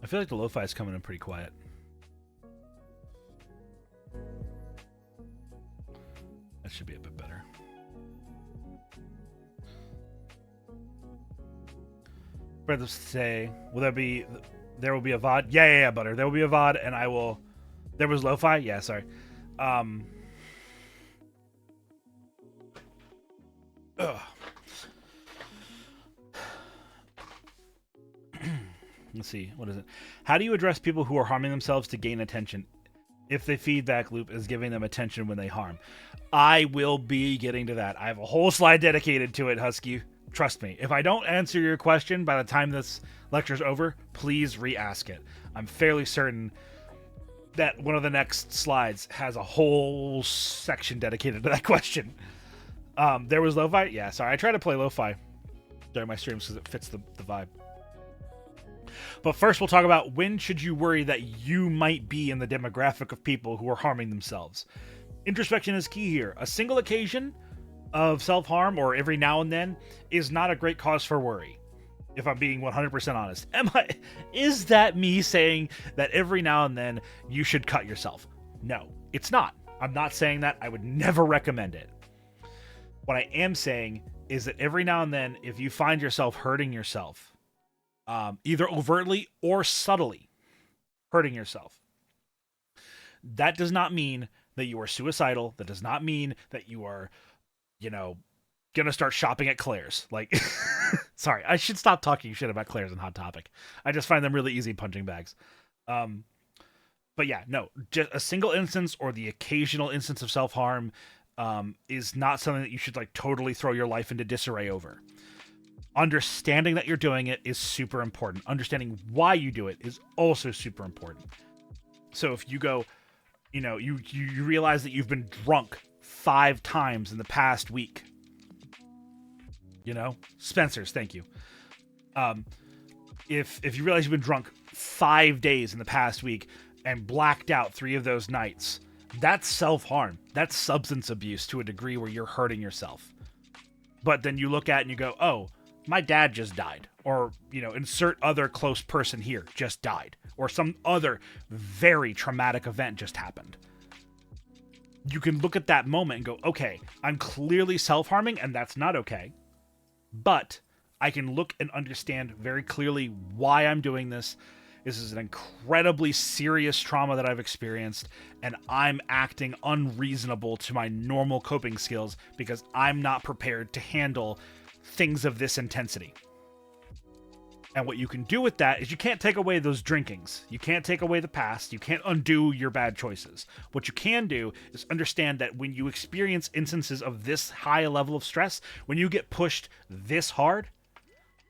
I feel like the lo-fi is coming in pretty quiet. That should be a bit better. Brothers say, there will be a VOD? Yeah, Butter. There will be a VOD, and I will... There was lo-fi? Yeah, sorry. Let's see. What is it? How do you address people who are harming themselves to gain attention if the feedback loop is giving them attention when they harm? I will be getting to that. I have a whole slide dedicated to it, Husky. Trust me. If I don't answer your question by the time this lecture is over, please re-ask it. I'm fairly certain that one of the next slides has a whole section dedicated to that question. There was lo-fi? Yeah, sorry. I try to play lo-fi during my streams because it fits the vibe. But first, we'll talk about when should you worry that you might be in the demographic of people who are harming themselves. Introspection is key here. A single occasion of self-harm, or every now and then, is not a great cause for worry. If I'm being 100% honest. Is that me saying that every now and then you should cut yourself? No, it's not. I'm not saying that. I would never recommend it. What I am saying is that every now and then, if you find yourself hurting yourself, either overtly or subtly hurting yourself, that does not mean that you are suicidal. That does not mean that you are, gonna start shopping at Claire's. Like, sorry, I should stop talking shit about Claire's and Hot Topic. I just find them really easy punching bags. But yeah, no, just a single instance or the occasional instance of self-harm is not something that you should totally throw your life into disarray over. Understanding that you're doing it is super important. Understanding why you do it is also super important. So if you go, you realize that you've been drunk 5 times in the past week. Spencer's, thank you. If you realize you've been drunk 5 days in the past week and blacked out 3 of those nights, that's self-harm. That's substance abuse to a degree where you're hurting yourself. But then you look at it and you go, oh, my dad just died. Or, insert other close person here just died. Or some other very traumatic event just happened. You can look at that moment and go, okay, I'm clearly self-harming and that's not okay. But I can look and understand very clearly why I'm doing this. This is an incredibly serious trauma that I've experienced, and I'm acting unreasonable to my normal coping skills because I'm not prepared to handle things of this intensity. And what you can do with that is you can't take away those drinkings. You can't take away the past. You can't undo your bad choices. What you can do is understand that when you experience instances of this high a level of stress, when you get pushed this hard,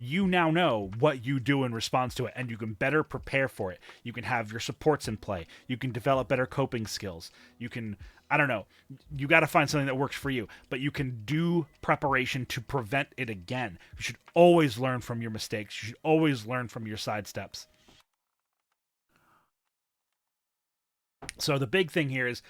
you now know what you do in response to it, and you can better prepare for it. You can have your supports in play. You can develop better coping skills. You can, you got to find something that works for you, but you can do preparation to prevent it again. You should always learn from your mistakes. You should always learn from your sidesteps. So the big thing here is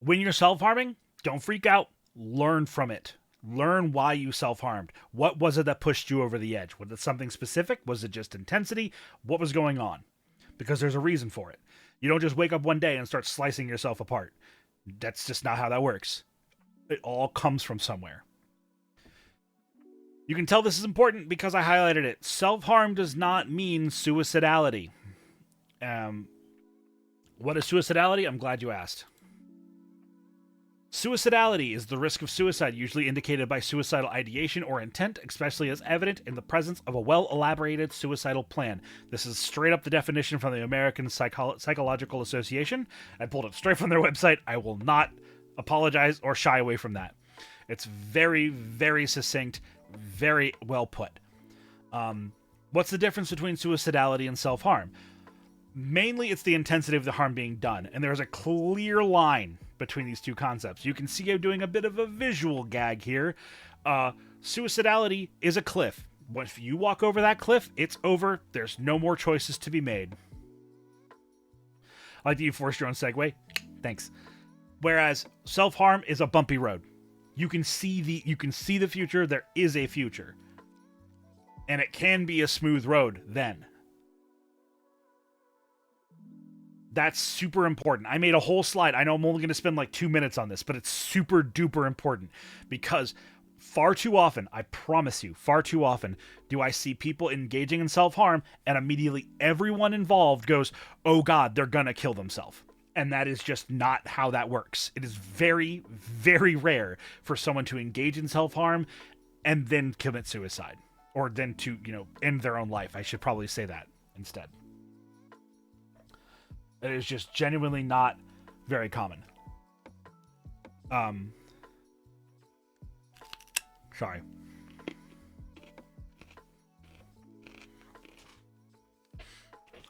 when you're self-harming, don't freak out. Learn from it. Learn why you self-harmed. What was it that pushed you over the edge? Was it something specific? Was it just intensity? What was going on? Because there's a reason for it. You don't just wake up one day and start slicing yourself apart. That's just not how that works. It all comes from somewhere. You can tell this is important because I highlighted it. Self-harm does not mean suicidality. What is suicidality? I'm glad you asked. Suicidality is the risk of suicide usually indicated by suicidal ideation or intent, especially as evident in the presence of a well-elaborated suicidal plan. This is straight up the definition from the American Psychological Association. I pulled it straight from their website. I will not apologize or shy away from that. It's very, very succinct, very well put. What's the difference between suicidality and self-harm? Mainly, it's the intensity of the harm being done, and there's a clear line between these two concepts. You can see I'm doing a bit of a visual gag here. Suicidality is a cliff. If you walk over that cliff, it's over. There's no more choices to be made. I like that you forced your own segue. Thanks. Whereas self-harm is a bumpy road. You can see the future. There is a future. And it can be a smooth road then. That's super important. I made a whole slide. I know I'm only going to spend like 2 minutes on this, but it's super duper important because far too often, I promise you, far too often do I see people engaging in self-harm and immediately everyone involved goes, oh God, they're going to kill themselves. And that is just not how that works. It is very, very rare for someone to engage in self-harm and then commit suicide or then to, end their own life. I should probably say that instead. It is just genuinely not very common. Sorry.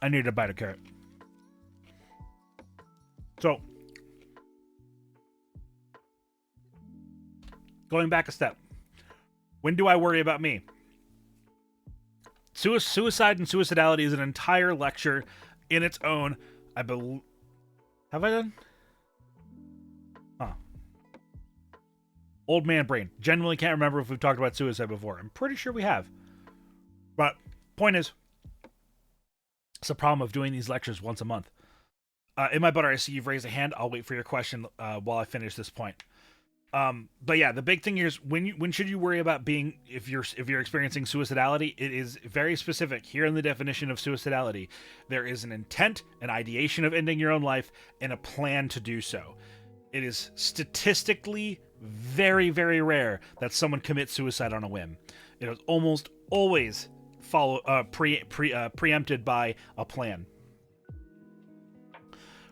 I need a bite of carrot. So, going back a step. When do I worry about me? Suicide and suicidality is an entire lecture in its own. Have I done? Huh. Old man brain. Genuinely can't remember if we've talked about suicide before. I'm pretty sure we have. But point is, it's the problem of doing these lectures once a month. In my butter, I see you've raised a hand. I'll wait for your question while I finish this point. But yeah, the big thing here is when should you worry about being if you're experiencing suicidality? It is very specific here in the definition of suicidality. There is an intent, an ideation of ending your own life, and a plan to do so. It is statistically very, very rare that someone commits suicide on a whim. It is almost always preempted by a plan.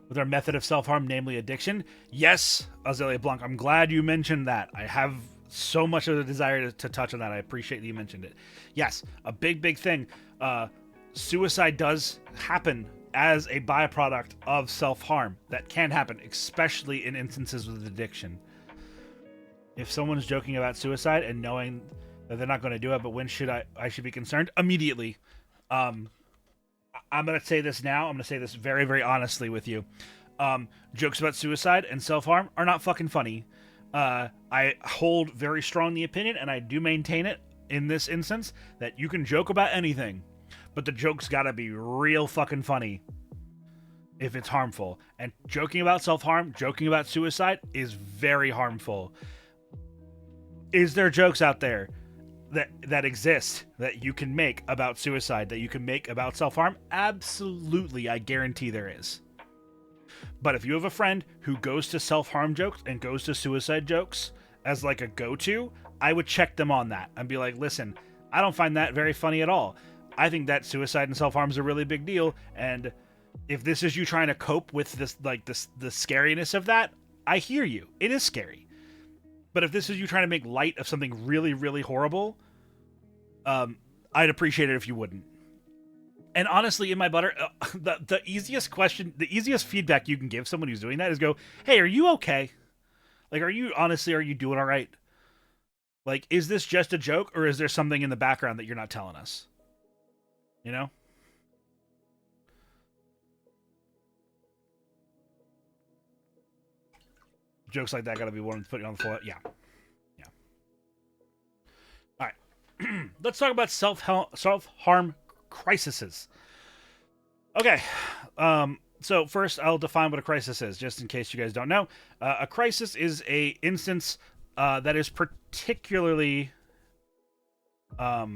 With our method of self-harm, namely addiction. Yes, Azalea Blanc, I'm glad you mentioned that. I have so much of a desire to touch on that. I appreciate that you mentioned it. Yes, a big thing. Suicide does happen as a byproduct of self-harm. That can happen, especially in instances with addiction. If someone's joking about suicide and knowing that they're not going to do it, but when should I should be concerned? Immediately. I'm going to say this now. I'm going to say this very, very honestly with you. Jokes about suicide and self-harm are not fucking funny. I hold very strong the opinion, and I do maintain it in this instance, that you can joke about anything, but the joke's got to be real fucking funny if it's harmful. And joking about self-harm, joking about suicide is very harmful. Is there jokes out there that exist that you can make about suicide, that you can make about self-harm? Absolutely, I guarantee there is. But if you have a friend who goes to self-harm jokes and goes to suicide jokes as like a go-to, I would check them on that and be like, listen, I don't find that very funny at all. I think that suicide and self-harm is a really big deal, and if this is you trying to cope with the scariness of that, I hear you. It is scary. But if this is you trying to make light of something really, really horrible, I'd appreciate it if you wouldn't. And honestly, in my butter, the easiest feedback you can give someone who's doing that is go, hey, are you okay? Like, are you doing all right? Like, is this just a joke, or is there something in the background that you're not telling us? You know? Jokes like that gotta be one putting on the floor. Yeah. All right. Let's talk about self-harm crises. Okay. So first, I'll define what a crisis is, just in case you guys don't know. A crisis is a instance that is particularly a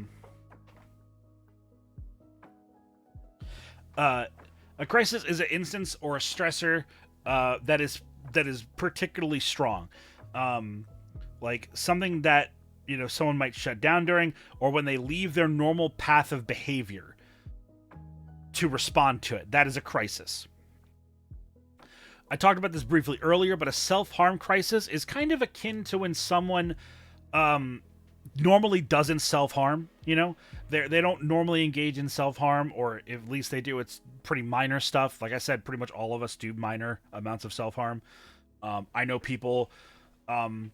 crisis is an instance or a stressor that is particularly strong, like something that someone might shut down during, or when they leave their normal path of behavior to respond to it. That is a crisis. I talked about this briefly earlier, but a self-harm crisis is kind of akin to when someone normally doesn't self-harm. They don't normally engage in self-harm, or at least they do. It's pretty minor stuff. Like I said, pretty much all of us do minor amounts of self-harm. I know people who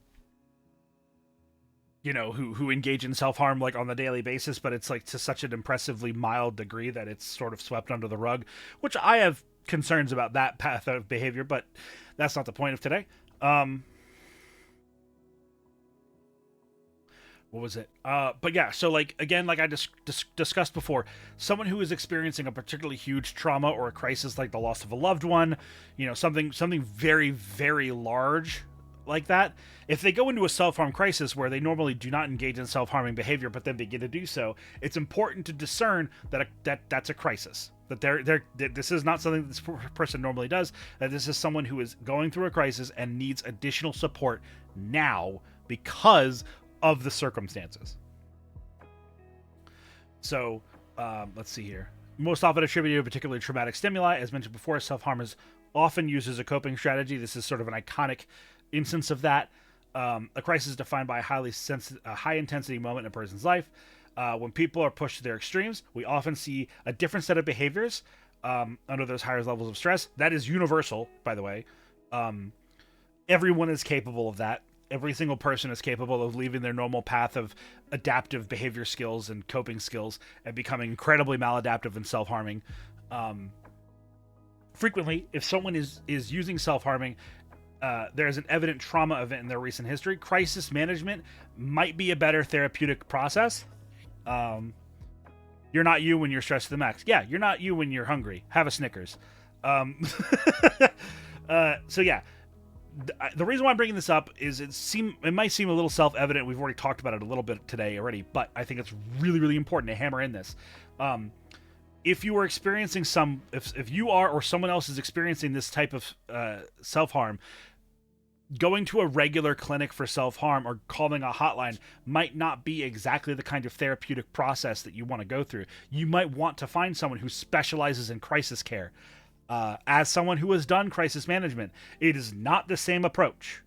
engage in self-harm like on the daily basis, but it's like to such an impressively mild degree that it's sort of swept under the rug, which I have concerns about that path of behavior, but that's not the point of today. What was it? But yeah, so like, again, like I discussed before, someone who is experiencing a particularly huge trauma or a crisis like the loss of a loved one, something very, very large like that, if they go into a self-harm crisis where they normally do not engage in self-harming behavior but then begin to do so, it's important to discern that that's a crisis, that this is not something this person normally does, that this is someone who is going through a crisis and needs additional support now because of the circumstances. So let's see here. Most often attributed to a particularly traumatic stimuli. As mentioned before, self-harm is often used as a coping strategy. This is sort of an iconic instance of that. A crisis is defined by a high-intensity moment in a person's life. When people are pushed to their extremes, we often see a different set of behaviors under those higher levels of stress. That is universal, by the way. Everyone is capable of that. Every single person is capable of leaving their normal path of adaptive behavior skills and coping skills and becoming incredibly maladaptive and self-harming. Frequently, if someone is using self-harming, there is an evident trauma event in their recent history. Crisis management might be a better therapeutic process. You're not you when you're stressed to the max. Yeah, you're not you when you're hungry. Have a Snickers. So yeah, the reason why I'm bringing this up is it might seem a little self-evident. We've already talked about it a little bit today already, but I think it's really, really important to hammer in this. If you are experiencing if you are or someone else is experiencing this type of self-harm, going to a regular clinic for self-harm or calling a hotline might not be exactly the kind of therapeutic process that you want to go through. You might want to find someone who specializes in crisis care. As someone who has done crisis management, it is not the same approach.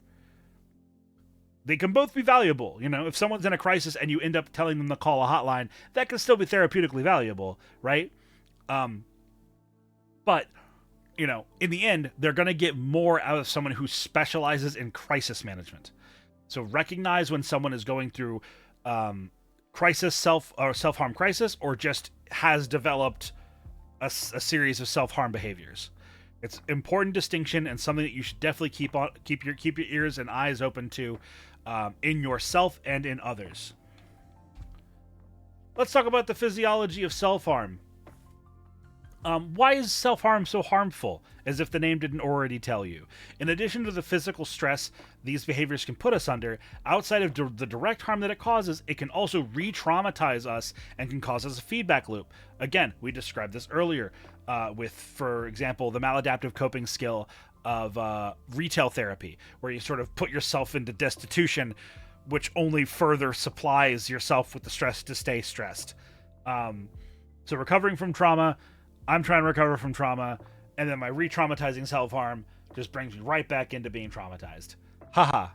They can both be valuable. If someone's in a crisis and you end up telling them to call a hotline, that can still be therapeutically valuable, right? But in the end, they're going to get more out of someone who specializes in crisis management. So recognize when someone is going through self-harm crisis, or just has developed a series of self-harm behaviors. It's important distinction and something that you should definitely keep your ears and eyes open to in yourself and in others. Let's talk about the physiology of self-harm. Why is self-harm so harmful, as if the name didn't already tell you? In addition to the physical stress these behaviors can put us under, outside of the direct harm that it causes, it can also re-traumatize us and can cause us a feedback loop. Again, we described this earlier with, for example, the maladaptive coping skill of retail therapy, where you sort of put yourself into destitution, which only further supplies yourself with the stress to stay stressed. So recovering from trauma, I'm trying to recover from trauma, and then my re-traumatizing self-harm just brings me right back into being traumatized. Haha.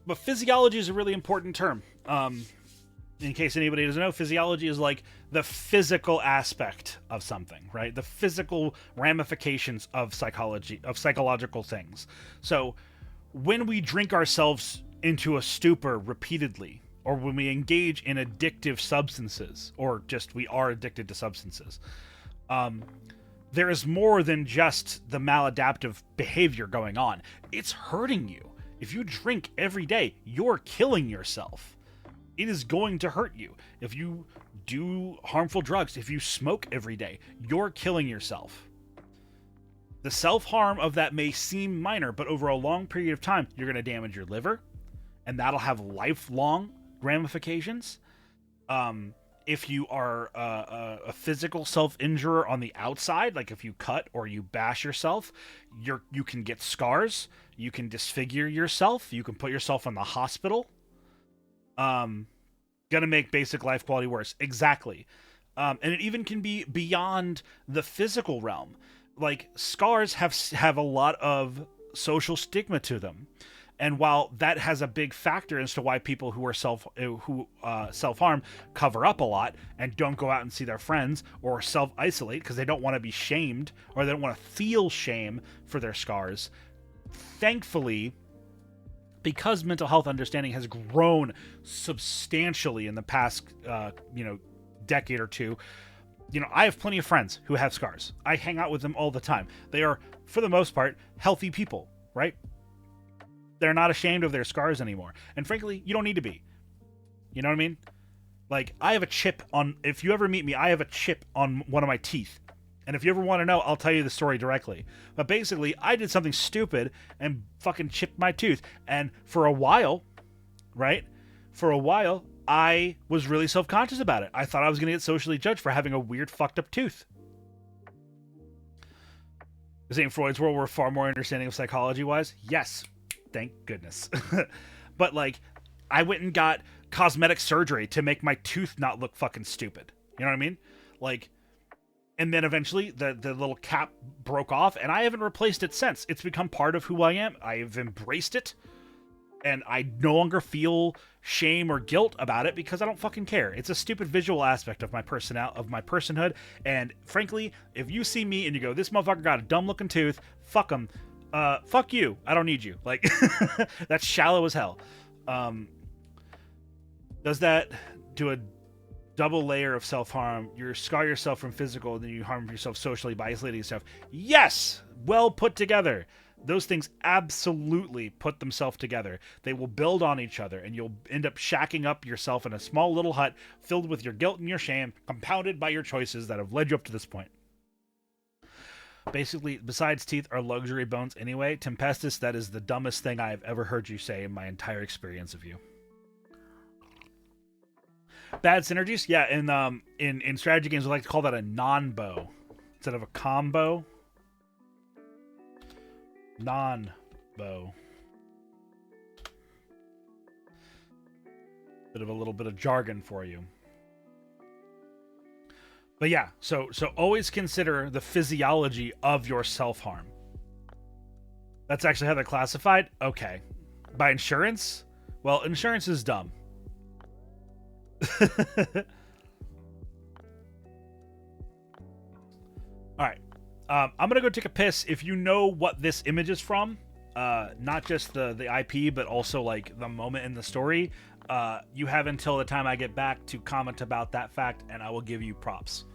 But physiology is a really important term. In case anybody doesn't know, physiology is like the physical aspect of something, right? The physical ramifications of psychological things. So when we drink ourselves into a stupor repeatedly, or when we engage in addictive substances, or just we are addicted to substances, there is more than just the maladaptive behavior going on. It's hurting you. If you drink every day, you're killing yourself. It is going to hurt you. If you do harmful drugs, if you smoke every day, you're killing yourself. The self-harm of that may seem minor, but over a long period of time, you're going to damage your liver, and that'll have lifelong ramifications. if you are a physical self-injurer on the outside, like if you cut or you bash yourself, you can get scars, you can disfigure yourself, you can put yourself in the hospital. Um, gonna make basic life quality worse. Exactly. And it even can be beyond the physical realm. Like scars have a lot of social stigma to them, and while that has a big factor as to why people who are self harm cover up a lot and don't go out and see their friends or self isolate because they don't want to be shamed or they don't want to feel shame for their scars, thankfully, because mental health understanding has grown substantially in the past, decade or two, I have plenty of friends who have scars. I hang out with them all the time. They are, for the most part, healthy people, right? They're not ashamed of their scars anymore. And frankly, you don't need to be. You know what I mean? Like, I have a chip on, if you ever meet me, I have a chip on one of my teeth. And if you ever want to know, I'll tell you the story directly. But basically, I did something stupid and fucking chipped my tooth. And for a while, right? For a while, I was really self-conscious about it. I thought I was going to get socially judged for having a weird, fucked up tooth. Is St. Freud's world were far more understanding of psychology-wise? Yes. Thank goodness. But, like, I went and got cosmetic surgery to make my tooth not look fucking stupid. You know what I mean? Like, and then eventually the little cap broke off, and I haven't replaced it since. It's become part of who I am. I've embraced it, and I no longer feel shame or guilt about it because I don't fucking care. It's a stupid visual aspect of my personhood, and frankly, if you see me and you go, this motherfucker got a dumb looking tooth, fuck him. Fuck you. I don't need you. Like, that's shallow as hell. Does that do a double layer of self-harm? You scar yourself from physical, and then you harm yourself socially by isolating yourself. Yes! Well put together. Those things absolutely put themselves together. They will build on each other, and you'll end up shacking up yourself in a small little hut filled with your guilt and your shame, compounded by your choices that have led you up to this point. Basically, besides teeth are luxury bones anyway. Tempestus, that is the dumbest thing I have ever heard you say in my entire experience of you. Bad synergies? Yeah, in strategy games, we like to call that a non-bow instead of a combo. Non-bow. Bit of a little bit of jargon for you. But yeah, so always consider the physiology of your self-harm. That's actually how they're classified? Okay. By insurance? Well, insurance is dumb. Alright. I'm going to go take a piss. If you know what this image is from, not just the IP, but also like the moment in the story, you have until the time I get back to comment about that fact, and I will give you props.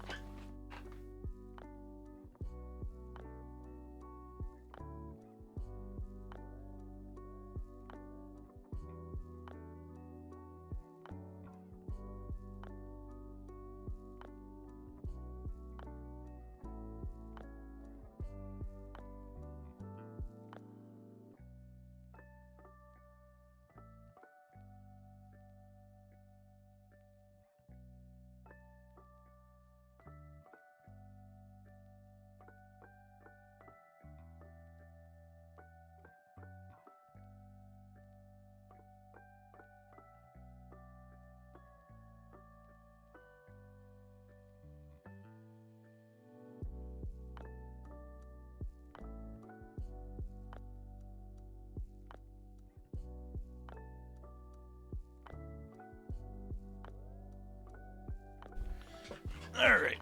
All right.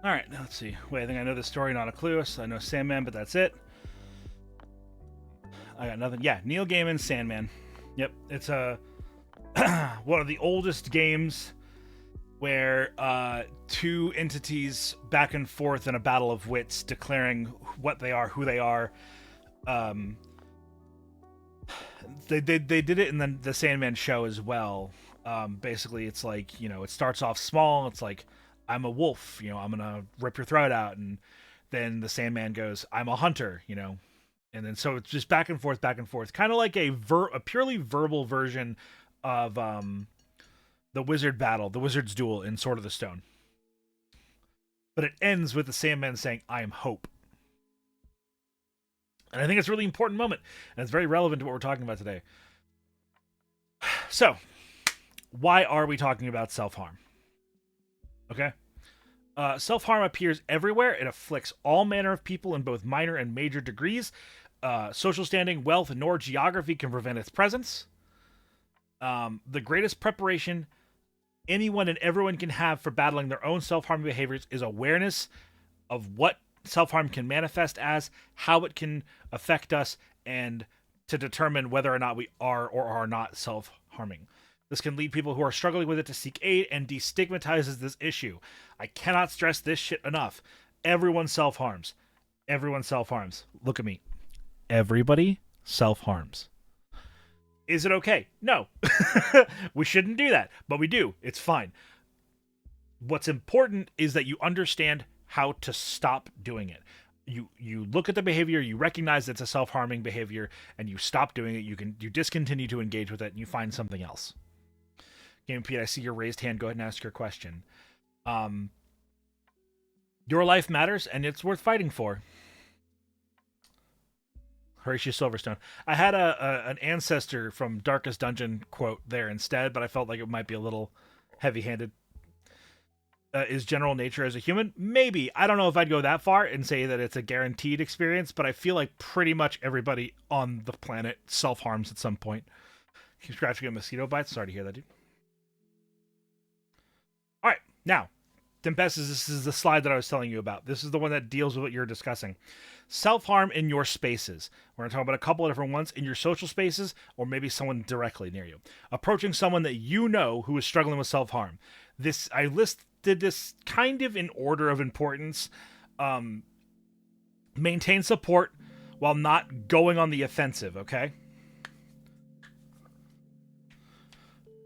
All right, let's see. Wait, I think I know this story, not a clue. I know Sandman, but that's it. I got nothing. Yeah, Neil Gaiman's Sandman. Yep, it's a one of the oldest games where two entities back and forth in a battle of wits, declaring what they are, who they are. They did it in the Sandman show as well. Basically, it's like, it starts off small. It's like, I'm a wolf, I'm gonna rip your throat out, and then the Sandman goes, I'm a hunter, And then so it's just back and forth, kind of like a purely verbal version of the wizard battle, the wizard's duel in Sword of the Stone. But it ends with the Sandman saying, "I am hope." And I think it's a really important moment, and it's very relevant to what we're talking about today. So, why are we talking about self-harm? Okay? Self-harm appears everywhere. It afflicts all manner of people in both minor and major degrees. Social standing, wealth, nor geography can prevent its presence. The greatest preparation anyone and everyone can have for battling their own self-harming behaviors is awareness of what self-harm can manifest as, how it can affect us, and to determine whether or not we are or are not self-harming. This can lead people who are struggling with it to seek aid and destigmatizes this issue. I cannot stress this shit enough. Everyone self-harms. Everyone self-harms. Look at me. Everybody self-harms. Is it okay? No. We shouldn't do that, but we do. It's fine. What's important is that you understand how to stop doing it. You look at the behavior, you recognize it's a self-harming behavior, and you stop doing it. You discontinue to engage with it, and you find something else. Game Pete, I see your raised hand. Go ahead and ask your question. Your life matters, and it's worth fighting for. Horatius Silverstone. I had an ancestor from Darkest Dungeon quote there instead, but I felt like it might be a little heavy-handed. Is general nature as a human? Maybe. I don't know if I'd go that far and say that it's a guaranteed experience, but I feel like pretty much everybody on the planet self-harms at some point. Keep scratching a mosquito bite. Sorry to hear that, dude. All right, now, Tempestus, this is the slide that I was telling you about. This is the one that deals with what you're discussing. Self-harm in your spaces. We're going to talk about a couple of different ones in your social spaces, or maybe someone directly near you. Approaching someone that you know who is struggling with self-harm. I listed this kind of in order of importance. Maintain support while not going on the offensive, okay?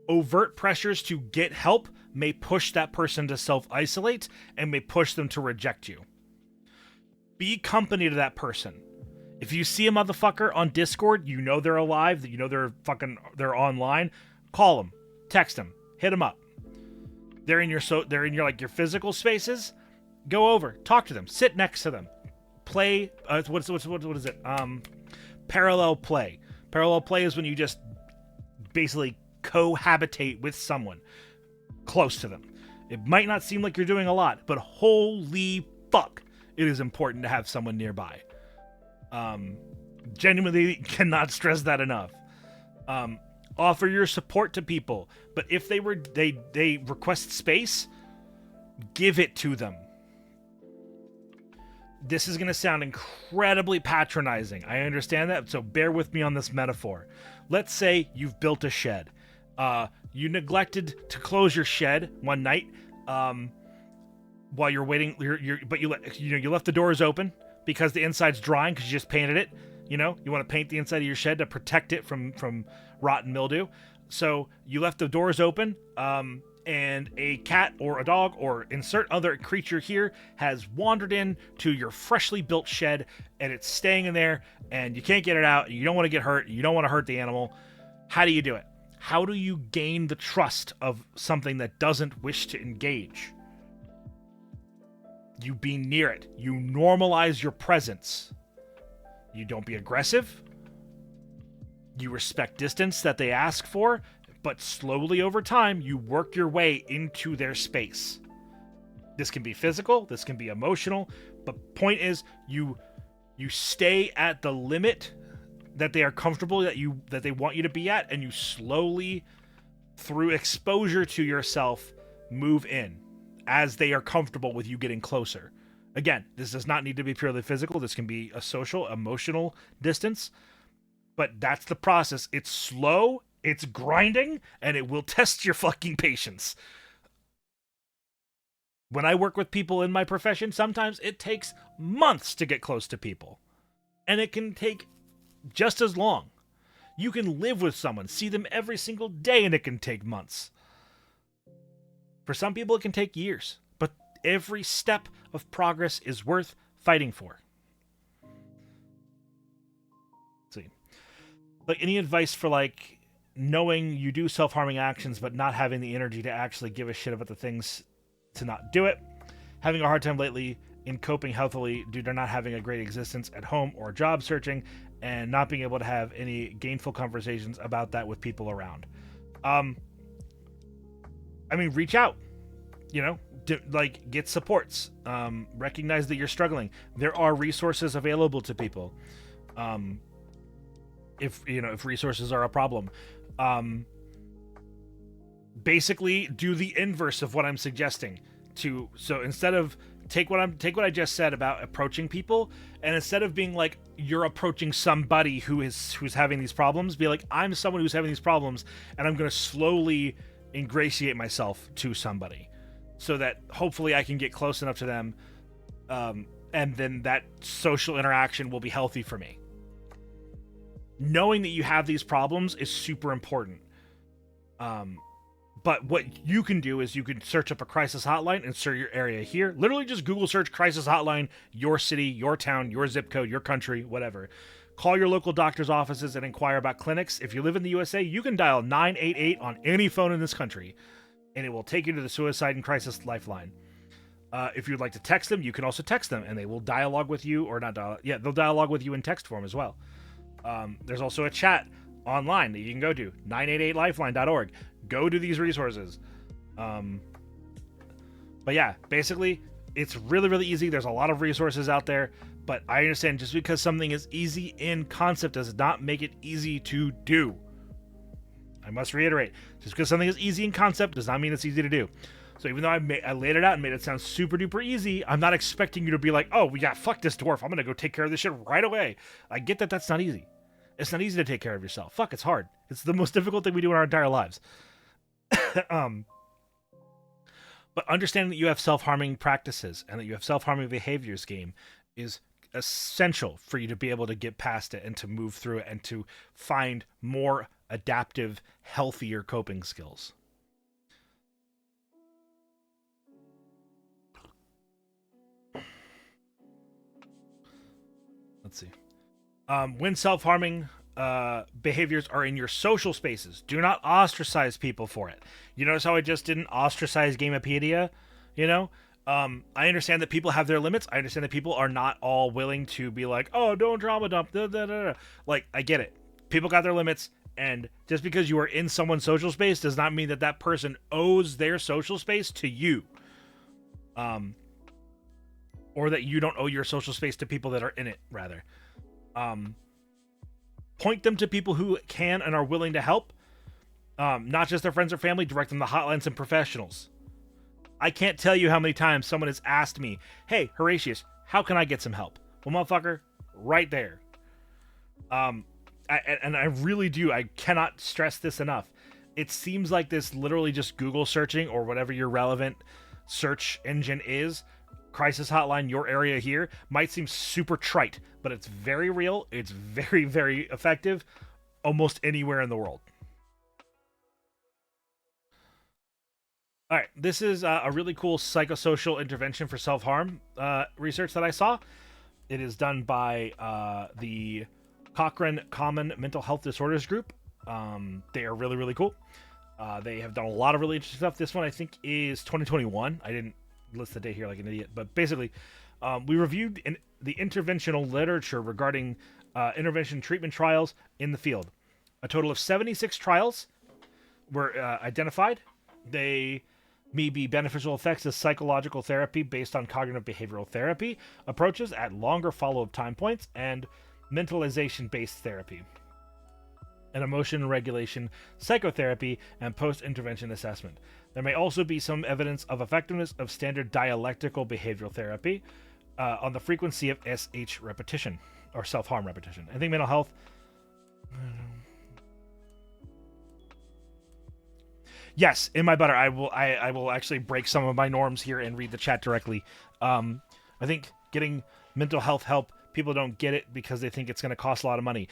Overt pressures to get help may push that person to self-isolate and may push them to reject you. Be company to that person. If you see a motherfucker on Discord, you know they're alive, you know they're online, call them, text them, hit them up. They're in your like your physical spaces. Go over, talk to them, sit next to them, play. What is it? Parallel play. Parallel play is when you just basically cohabitate with someone close to them. It might not seem like you're doing a lot, but holy fuck, it is important to have someone nearby. Genuinely cannot stress that enough. Offer your support to people, but if they request space, give it to them. This is going to sound incredibly patronizing. I understand that, so bear with me on this metaphor. Let's say you've built a shed. You neglected to close your shed one night while you're waiting. But you left the doors open because the inside's drying because you just painted it. You know, you want to paint the inside of your shed to protect it from rot and mildew. So you left the doors open, and a cat or a dog or insert other creature here has wandered in to your freshly built shed, and it's staying in there, and you can't get it out. You don't want to get hurt. You don't want to hurt the animal. How do you do it? How do you gain the trust of something that doesn't wish to engage? You be near it. You normalize your presence. You don't be aggressive. You respect distance that they ask for, but slowly over time, you work your way into their space. This can be physical, this can be emotional, but point is, you stay at the limit that they are comfortable that they want you to be at, and you slowly, through exposure to yourself, move in as they are comfortable with you getting closer. Again, this does not need to be purely physical. This can be a social, emotional distance, but that's the process. It's slow, it's grinding, and it will test your fucking patience. When I work with people in my profession, sometimes it takes months to get close to people, and it can take just as long. You can live with someone, see them every single day, and it can take months. For some people, it can take years, but every step of progress is worth fighting for. see. Like, any advice for, like, knowing you do self-harming actions but not having the energy to actually give a shit about the things to not do it. Having a hard time lately in coping healthily due to not having a great existence at home or job searching, and not being able to have any gainful conversations about that with people around. I mean, reach out, like, get supports, recognize that you're struggling. There are resources available to people. If resources are a problem, basically do the inverse of what I'm suggesting. So instead of take what I just said about approaching people, and instead of being like you're approaching somebody who's having these problems, be like, I'm someone who's having these problems, and I'm going to slowly ingratiate myself to somebody, so that hopefully I can get close enough to them, and then that social interaction will be healthy for me. Knowing that you have these problems is super important. But what you can do is you can search up a crisis hotline, insert your area here. Literally just Google search crisis hotline, your city, your town, your zip code, your country, whatever. Call your local doctor's offices and inquire about clinics. If you live in the USA, you can dial 988 on any phone in this country, and it will take you to the Suicide and Crisis Lifeline. If you'd like to text them, you can also text them, and they will dialogue with you, or not dialogue. Yeah, they'll dialogue with you in text form as well. There's also a chat online that you can go to, 988lifeline.org. Go to these resources. But yeah, basically, it's really, really easy. There's a lot of resources out there, but I understand just because something is easy in concept does not make it easy to do. I must reiterate, just because something is easy in concept does not mean it's easy to do. So even though I laid it out and made it sound super duper easy, I'm not expecting you to be like, oh, yeah, fuck this dwarf, I'm gonna go take care of this shit right away. I get that that's not easy. It's not easy to take care of yourself. Fuck, it's hard. It's the most difficult thing we do in our entire lives. But understanding that you have self-harming practices and that you have self-harming behaviors, game, is essential for you to be able to get past it and to move through it and to find more adaptive, healthier coping skills. Let's see. When self-harming behaviors are in your social spaces, do not ostracize people for it. You notice how I just didn't ostracize Gamepedia? I understand that people have their limits. I understand that people are not all willing to be like, oh, don't drama dump. Da, da, da, da. Like, I get it. People got their limits, and just because you are in someone's social space does not mean that that person owes their social space to you. Or that you don't owe your social space to people that are in it, rather. Point them to people who can and are willing to help. Not just their friends or family. Direct them to hotlines and professionals. I can't tell you how many times someone has asked me, hey, Horatius, how can I get some help? Well, motherfucker, right there. And I really do. I cannot stress this enough. It seems like this literally just Google searching or whatever your relevant search engine is, crisis hotline, your area here, might seem super trite, but it's very real. It's very, very effective almost anywhere in the world. All right, this is a really cool psychosocial intervention for self-harm research that I saw. It is done by the Cochrane Common Mental Health Disorders Group. They are really, really cool. They have done a lot of really interesting stuff. This one, I think, is 2021. I didn't list the date here like an idiot, but basically, we reviewed the interventional literature regarding intervention treatment trials in the field. A total of 76 trials were identified. They may be beneficial effects of psychological therapy based on cognitive behavioral therapy approaches at longer follow-up time points, and mentalization-based therapy, and emotion regulation, psychotherapy, and post-intervention assessment. There may also be some evidence of effectiveness of standard dialectical behavioral therapy on the frequency of SH repetition, or self-harm repetition. I think mental health... Yes, in my butter, I will actually break some of my norms here and read the chat directly. I think getting mental health help, people don't get it because they think it's going to cost a lot of money.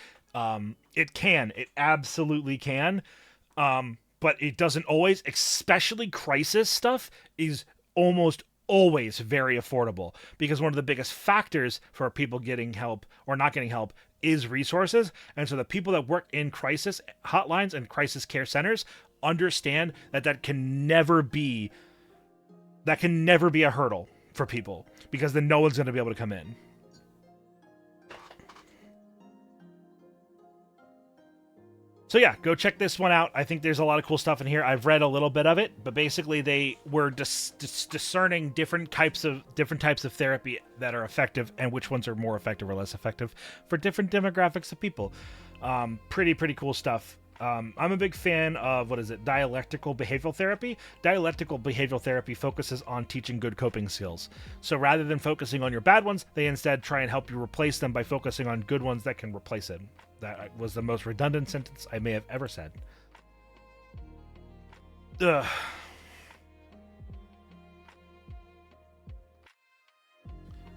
It absolutely can, but it doesn't always. Especially crisis stuff is almost always very affordable, because one of the biggest factors for people getting help or not getting help is resources. And so the people that work in crisis hotlines and crisis care centers understand that can never be a hurdle for people, because then no one's going to be able to come in. So yeah, go check this one out. I think there's a lot of cool stuff in here. I've read a little bit of it, but basically they were discerning different types of therapy that are effective and which ones are more effective or less effective for different demographics of people. Pretty cool stuff. I'm a big fan of, dialectical behavioral therapy. Dialectical behavioral therapy focuses on teaching good coping skills. So rather than focusing on your bad ones, they instead try and help you replace them by focusing on good ones that can replace it. That was the most redundant sentence I may have ever said. Ugh.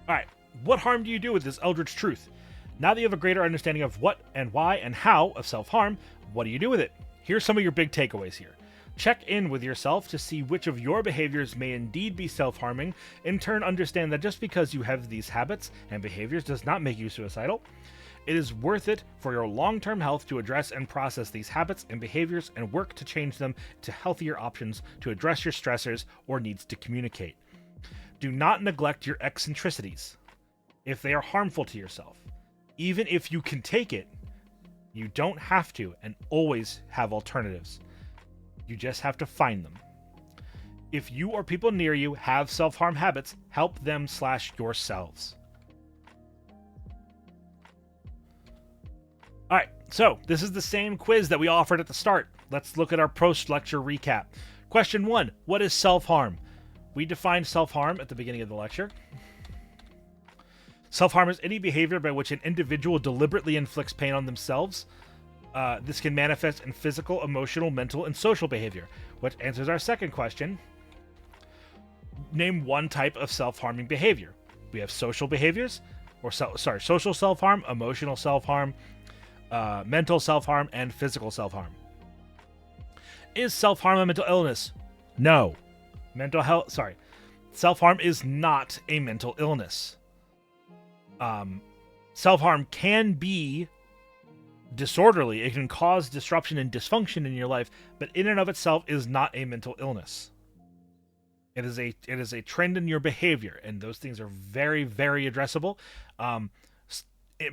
Alright, what harm do you do with this eldritch truth? Now that you have a greater understanding of what and why and how of self-harm, what do you do with it? Here's some of your big takeaways here. Check in with yourself to see which of your behaviors may indeed be self-harming. In turn, understand that just because you have these habits and behaviors does not make you suicidal. It is worth it for your long-term health to address and process these habits and behaviors and work to change them to healthier options to address your stressors or needs to communicate. Do not neglect your eccentricities if they are harmful to yourself. Even if you can take it, you don't have to, and always have alternatives. You just have to find them. If you or people near you have self-harm habits, help them / yourselves. Alright, so this is the same quiz that we offered at the start. Let's look at our post-lecture recap. Question 1, what is self-harm? We defined self-harm at the beginning of the lecture. Self-harm is any behavior by which an individual deliberately inflicts pain on themselves. This can manifest in physical, emotional, mental, and social behavior, which answers our second question. Name one type of self-harming behavior. We have social behaviors, social self-harm, emotional self-harm, mental self-harm, and physical self-harm. Is self-harm a mental illness? No. Self-harm is not a mental illness. Self-harm can be disorderly. It can cause disruption and dysfunction in your life, but in and of itself is not a mental illness. It is a trend in your behavior, and those things are very, very addressable.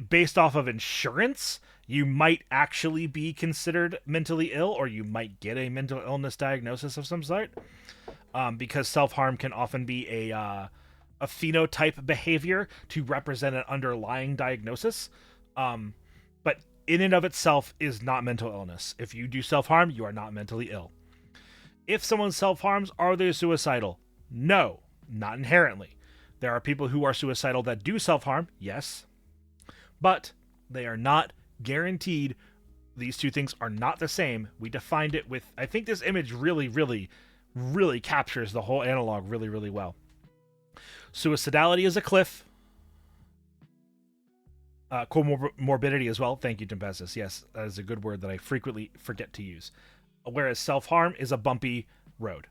Based off of insurance, you might actually be considered mentally ill, or you might get a mental illness diagnosis of some sort, because self-harm can often be a phenotype behavior to represent an underlying diagnosis. But in and of itself is not mental illness. If you do self-harm, you are not mentally ill. If someone self-harms, are they suicidal? No, not inherently. There are people who are suicidal that do self-harm, yes, but they are not guaranteed. These two things are not the same. We defined it with, I think this image really, really, really captures the whole analog really, really well. Suicidality is a cliff. Comorbidity as well. Thank you, Tempesis. Yes, that is a good word that I frequently forget to use. Whereas self-harm is a bumpy road.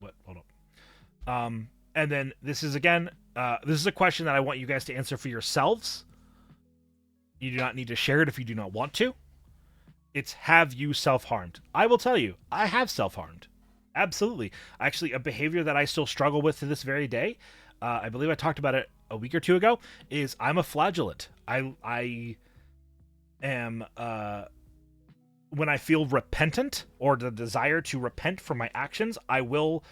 What? Hold on. And then this is again, this is a question that I want you guys to answer for yourselves. You do not need to share it if you do not want to. It's, have you self-harmed? I will tell you, I have self-harmed. Absolutely. Actually, a behavior that I still struggle with to this very day, I believe I talked about it a week or two ago, is I'm a flagellant. I am, when I feel repentant or the desire to repent for my actions, I will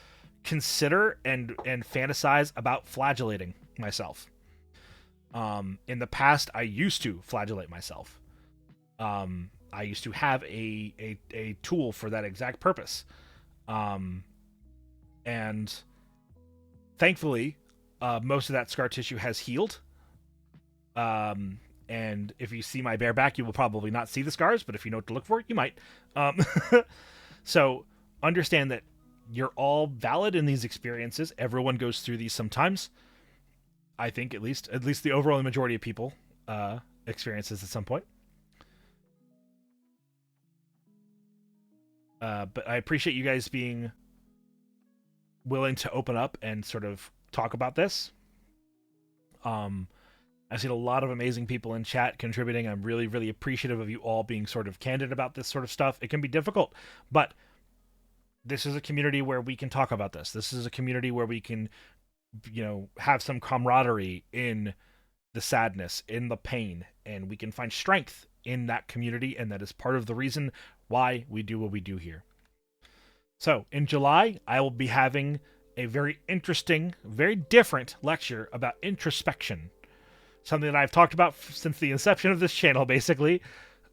consider and fantasize about flagellating myself. In the past, I used to flagellate myself. I used to have a tool for that exact purpose. And thankfully, most of that scar tissue has healed. And if you see my bare back, you will probably not see the scars, but if you know what to look for, you might. So understand that you're all valid in these experiences. Everyone goes through these sometimes. I think at least the overall majority of people experiences at some point. But I appreciate you guys being willing to open up and sort of talk about this. I've seen a lot of amazing people in chat contributing. I'm really, really appreciative of you all being sort of candid about this sort of stuff. It can be difficult, but this is a community where we can talk about this. This is a community where we can, have some camaraderie in the sadness, in the pain, and we can find strength in that community, and that is part of the reason why we do what we do here. So, in July, I will be having a very interesting, very different lecture about introspection. Something that I've talked about since the inception of this channel, basically.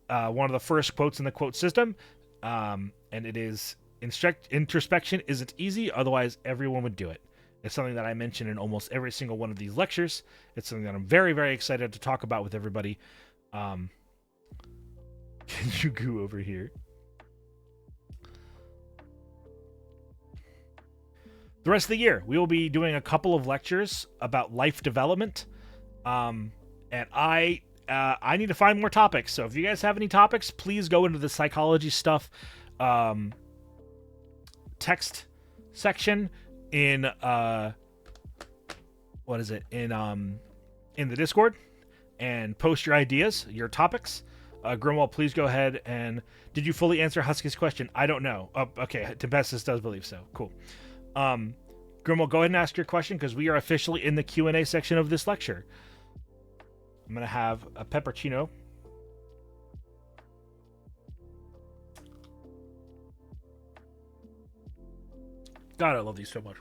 One of the first quotes in the quote system. And it is, introspection isn't easy, otherwise everyone would do it. It's something that I mention in almost every single one of these lectures. It's something that I'm very, very excited to talk about with everybody. Can you go over here? The rest of the year, we will be doing a couple of lectures about life development. And I need to find more topics. So if you guys have any topics, please go into the psychology stuff text section in in the Discord, and post your ideas, your topics. Grimwald, please go ahead and did you fully answer Husky's question? I don't know. Okay, Tempestus does believe so. Cool. Grimwald, go ahead and ask your question because we are officially in the Q&A section of this lecture. I'm gonna have a peppercino. God, I love these so much.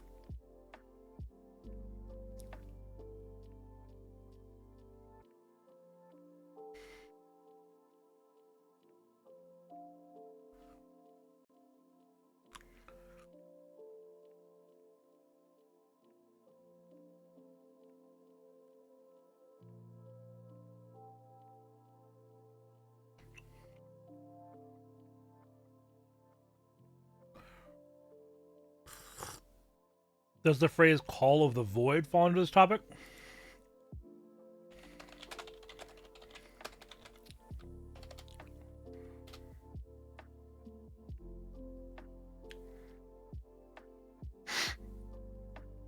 Does the phrase "call of the void" fall into this topic?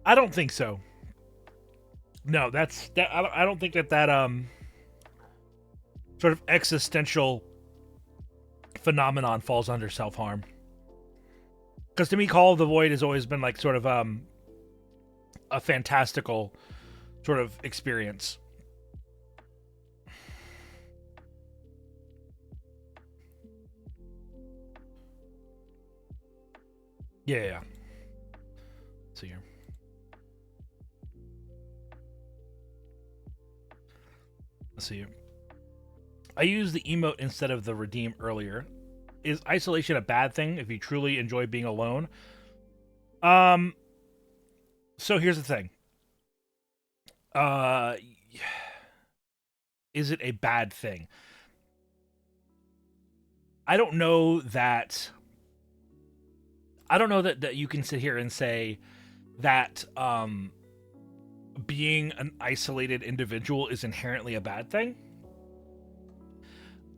I don't think so. No, that's that. I don't think that sort of existential phenomenon falls under self-harm. Because to me, Call of the Void has always been like sort of a fantastical sort of experience. Yeah. Let's see here. Let's see here. I used the emote instead of the redeem earlier. Is isolation a bad thing if you truly enjoy being alone? So here's the thing. Is it a bad thing? I don't know that you can sit here and say that being an isolated individual is inherently a bad thing.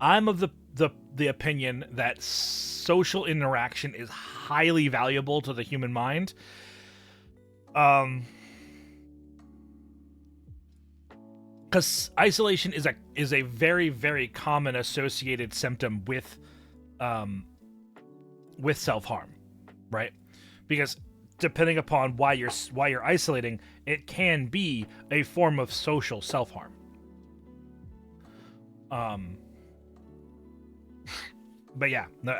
I'm of the opinion that social interaction is highly valuable to the human mind. Because isolation is a very, very common associated symptom with self-harm, right? Because depending upon why you're isolating, it can be a form of social self-harm. But yeah, no,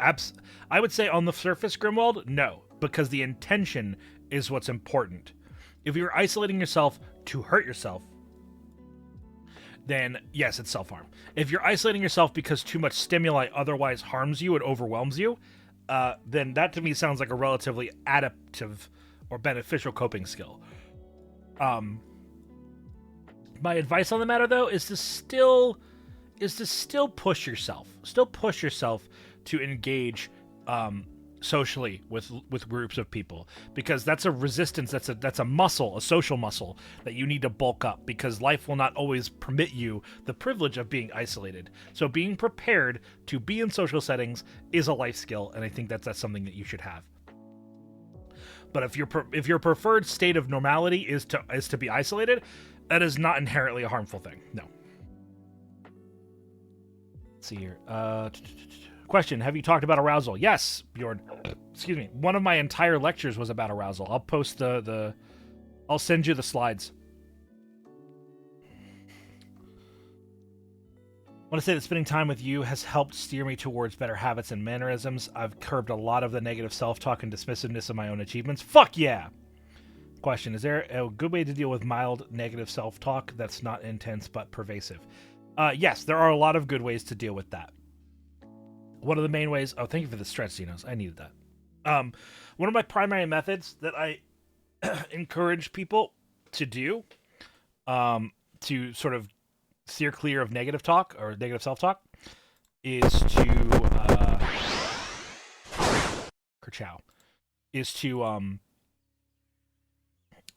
I would say on the surface, Grimwald, no, because the intention is what's important. If you're isolating yourself to hurt yourself, then yes, it's self-harm. If you're isolating yourself because too much stimuli otherwise harms you and overwhelms you, then that to me sounds like a relatively adaptive or beneficial coping skill. My advice on the matter, though, is to still push yourself. Still push yourself to engage socially with groups of people, because that's a resistance, that's a muscle, a social muscle that you need to bulk up, because life will not always permit you the privilege of being isolated. So being prepared to be in social settings is a life skill, and I think that's something that you should have. But if your preferred state of normality is to be isolated, That is not inherently a harmful thing. No. Let's see here. Question: have you talked about arousal? Yes, Bjorn. Excuse me. One of my entire lectures was about arousal. I'll post I'll send you the slides. I want to say that spending time with you has helped steer me towards better habits and mannerisms. I've curbed a lot of the negative self-talk and dismissiveness of my own achievements. Fuck yeah! Question: is there a good way to deal with mild negative self-talk that's not intense but pervasive? Yes, there are a lot of good ways to deal with that. One of the main ways... Oh, thank you for the stretch, Xenos. I needed that. One of my primary methods that I encourage people to do to sort of steer clear of negative talk or negative self-talk is to kerchow is to what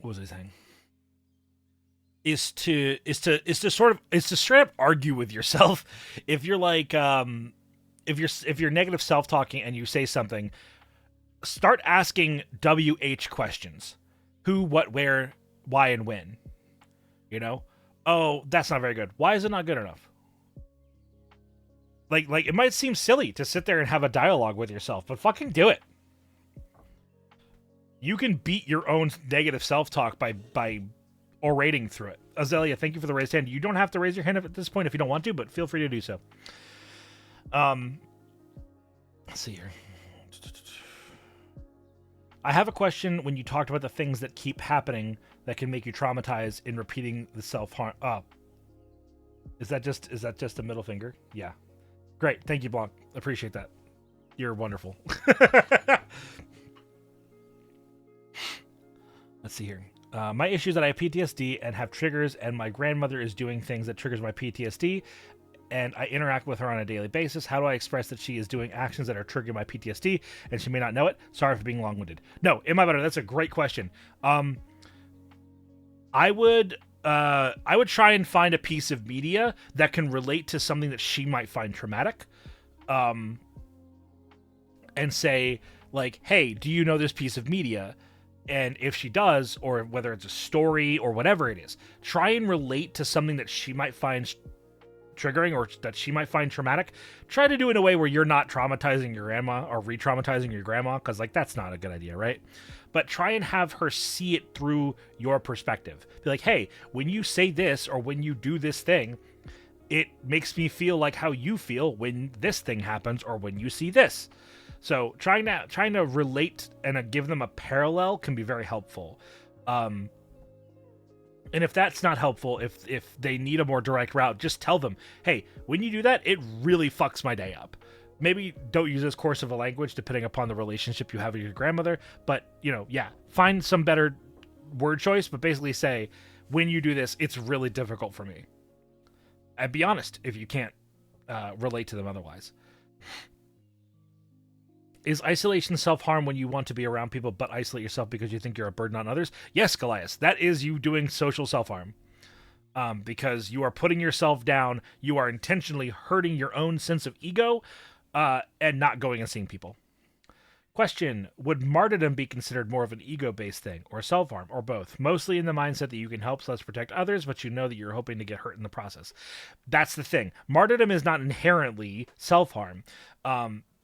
was I saying? Is to straight up argue with yourself. If you're like if you're negative self-talking and you say something, start asking WH questions. Who, what, where, why, and when. You know? Oh, that's not very good. Why is it not good enough? Like it might seem silly to sit there and have a dialogue with yourself, but fucking do it. You can beat your own negative self-talk by orating through it. Azalea, thank you for the raised hand. You don't have to raise your hand at this point if you don't want to, but feel free to do so. Let's see here. I have a question. When you talked about the things that keep happening that can make you traumatized in repeating the self-harm. Is that just a middle finger? Yeah. Great. Thank you, Blanc. Appreciate that. You're wonderful. Let's see here. My issue is that I have PTSD and have triggers, and my grandmother is doing things that triggers my PTSD, and I interact with her on a daily basis. How do I express that she is doing actions that are triggering my PTSD, and she may not know it? Sorry for being long-winded. No, am I better? That's a great question. I would try and find a piece of media that can relate to something that she might find traumatic, and say, like, hey, do you know this piece of media? And if she does, or whether it's a story or whatever it is, try and relate to something that she might find triggering or that she might find traumatic. Try to do it in a way where you're not traumatizing your grandma or re-traumatizing your grandma, because, like, that's not a good idea, right? But try and have her see it through your perspective. Be like, hey, when you say this or when you do this thing, it makes me feel like how you feel when this thing happens or when you see this. So trying to relate and give them a parallel can be very helpful. And if that's not helpful, if they need a more direct route, just tell them, hey, when you do that, it really fucks my day up. Maybe don't use this coarse of a language depending upon the relationship you have with your grandmother, but, yeah, find some better word choice, but basically say, when you do this, it's really difficult for me. And be honest if you can't relate to them otherwise. Is isolation self-harm when you want to be around people but isolate yourself because you think you're a burden on others? Yes, Goliath. That is you doing social self-harm. Because you are putting yourself down, you are intentionally hurting your own sense of ego, and not going and seeing people. Question: would martyrdom be considered more of an ego-based thing, or self-harm, or both? Mostly in the mindset that you can help / protect others, but you know that you're hoping to get hurt in the process. That's the thing. Martyrdom is not inherently self-harm.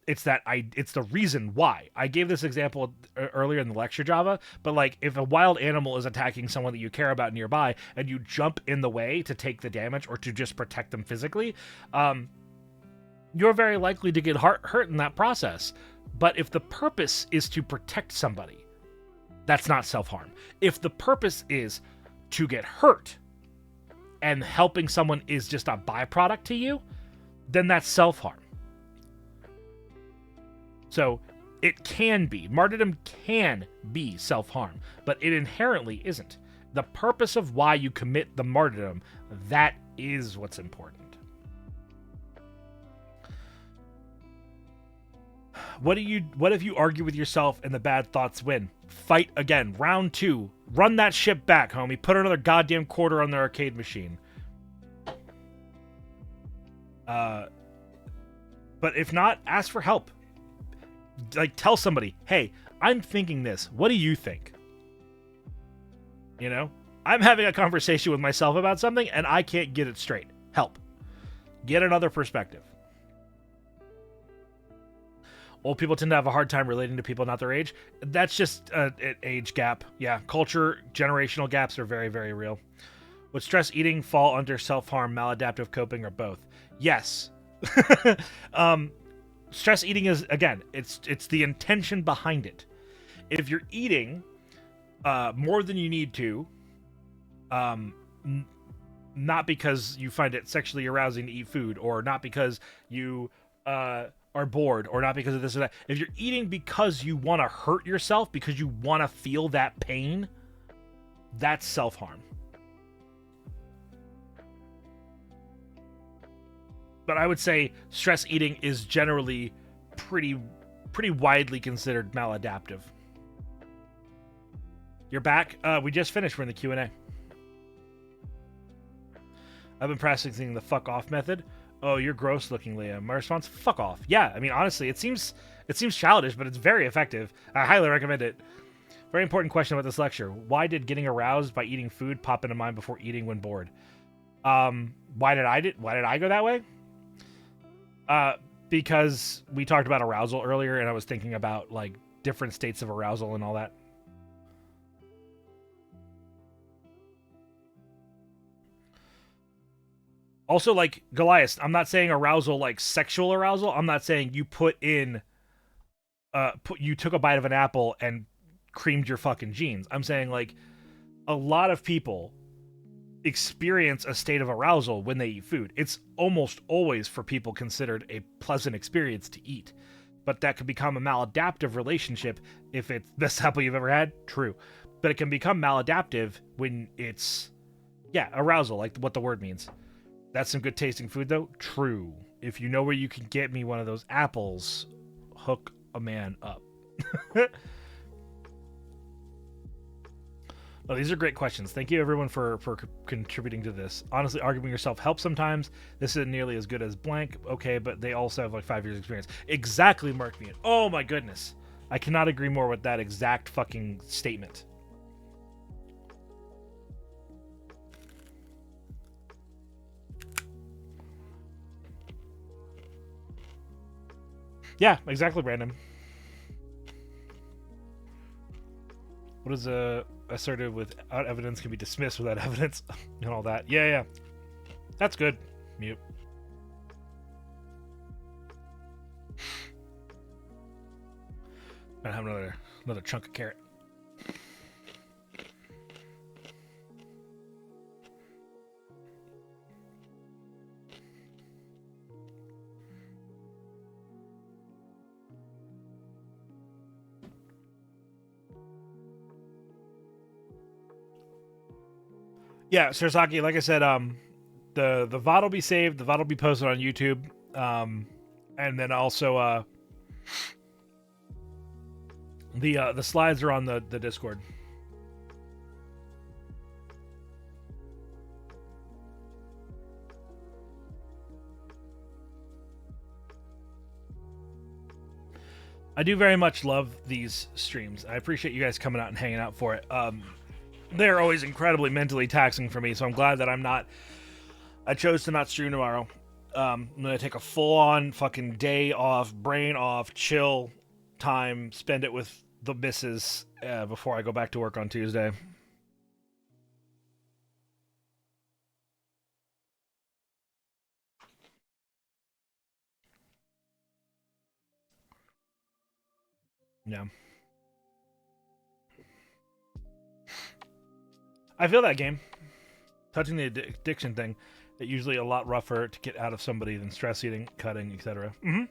It's the reason why. I gave this example earlier in the lecture, Java, but, like, if a wild animal is attacking someone that you care about nearby and you jump in the way to take the damage or to just protect them physically, you're very likely to get hurt in that process. But if the purpose is to protect somebody, that's not self-harm. If the purpose is to get hurt and helping someone is just a byproduct to you, then that's self-harm. So it can be. Martyrdom can be self-harm, but it inherently isn't. The purpose of why you commit the martyrdom, that is what's important. What if you argue with yourself and the bad thoughts win? Fight again. Round 2. Run that ship back, homie. Put another goddamn quarter on the arcade machine. But if not, ask for help. Like, tell somebody, hey, I'm thinking this. What do you think? You know? I'm having a conversation with myself about something and I can't get it straight. Help. Get another perspective. Old people tend to have a hard time relating to people not their age. That's just an age gap. Yeah, culture, generational gaps are very, very real. Would stress eating fall under self-harm, maladaptive coping, or both? Yes. Stress eating is, again, it's the intention behind it. If you're eating more than you need to, not because you find it sexually arousing to eat food, or not because you are bored, or not because of this or that. If you're eating because you want to hurt yourself, because you want to feel that pain, that's self-harm. But I would say stress eating is generally pretty widely considered maladaptive. You're back. We just finished. We're in the Q&A. I've been practicing the fuck off method. Oh, you're gross looking, Leah. My response, fuck off. Yeah, I mean, honestly, it seems childish, but it's very effective. I highly recommend it. Very important question about this lecture. Why did getting aroused by eating food pop into mind before eating when bored? Why did I go that way? Because we talked about arousal earlier, and I was thinking about like different states of arousal and all that. Also, like Goliath, I'm not saying arousal like sexual arousal. I'm not saying you you took a bite of an apple and creamed your fucking jeans. I'm saying like a lot of people experience a state of arousal when they eat food. It's almost always for people considered a pleasant experience to eat. But that can become a maladaptive relationship if it's the best apple you've ever had. True. But it can become maladaptive when it's, arousal, like what the word means. That's some good tasting food, though. True. If you know where you can get me one of those apples, hook a man up. Oh, these are great questions. Thank you, everyone, for contributing to this. Honestly, arguing yourself helps sometimes. This isn't nearly as good as blank. Okay, but they also have like 5 years experience. Exactly, Mark Meehan. Oh, my goodness. I cannot agree more with that exact fucking statement. Yeah, exactly, Brandon. What is assertive without evidence can be dismissed without evidence and all that. Yeah. That's good. Mute. I have another chunk of carrot. Yeah, Sursaki, like I said, the VOD will be saved, the VOD will be posted on YouTube, and then also the slides are on the Discord. I do very much love these streams. I appreciate you guys coming out and hanging out for it. They're always incredibly mentally taxing for me, so I'm glad that I chose to not stream tomorrow. I'm going to take a full-on fucking day off, brain off, chill time, spend it with the missus before I go back to work on Tuesday. Yeah. I feel that game. Touching the addiction thing, it's usually a lot rougher to get out of somebody than stress eating, cutting, etc. Mm-hmm.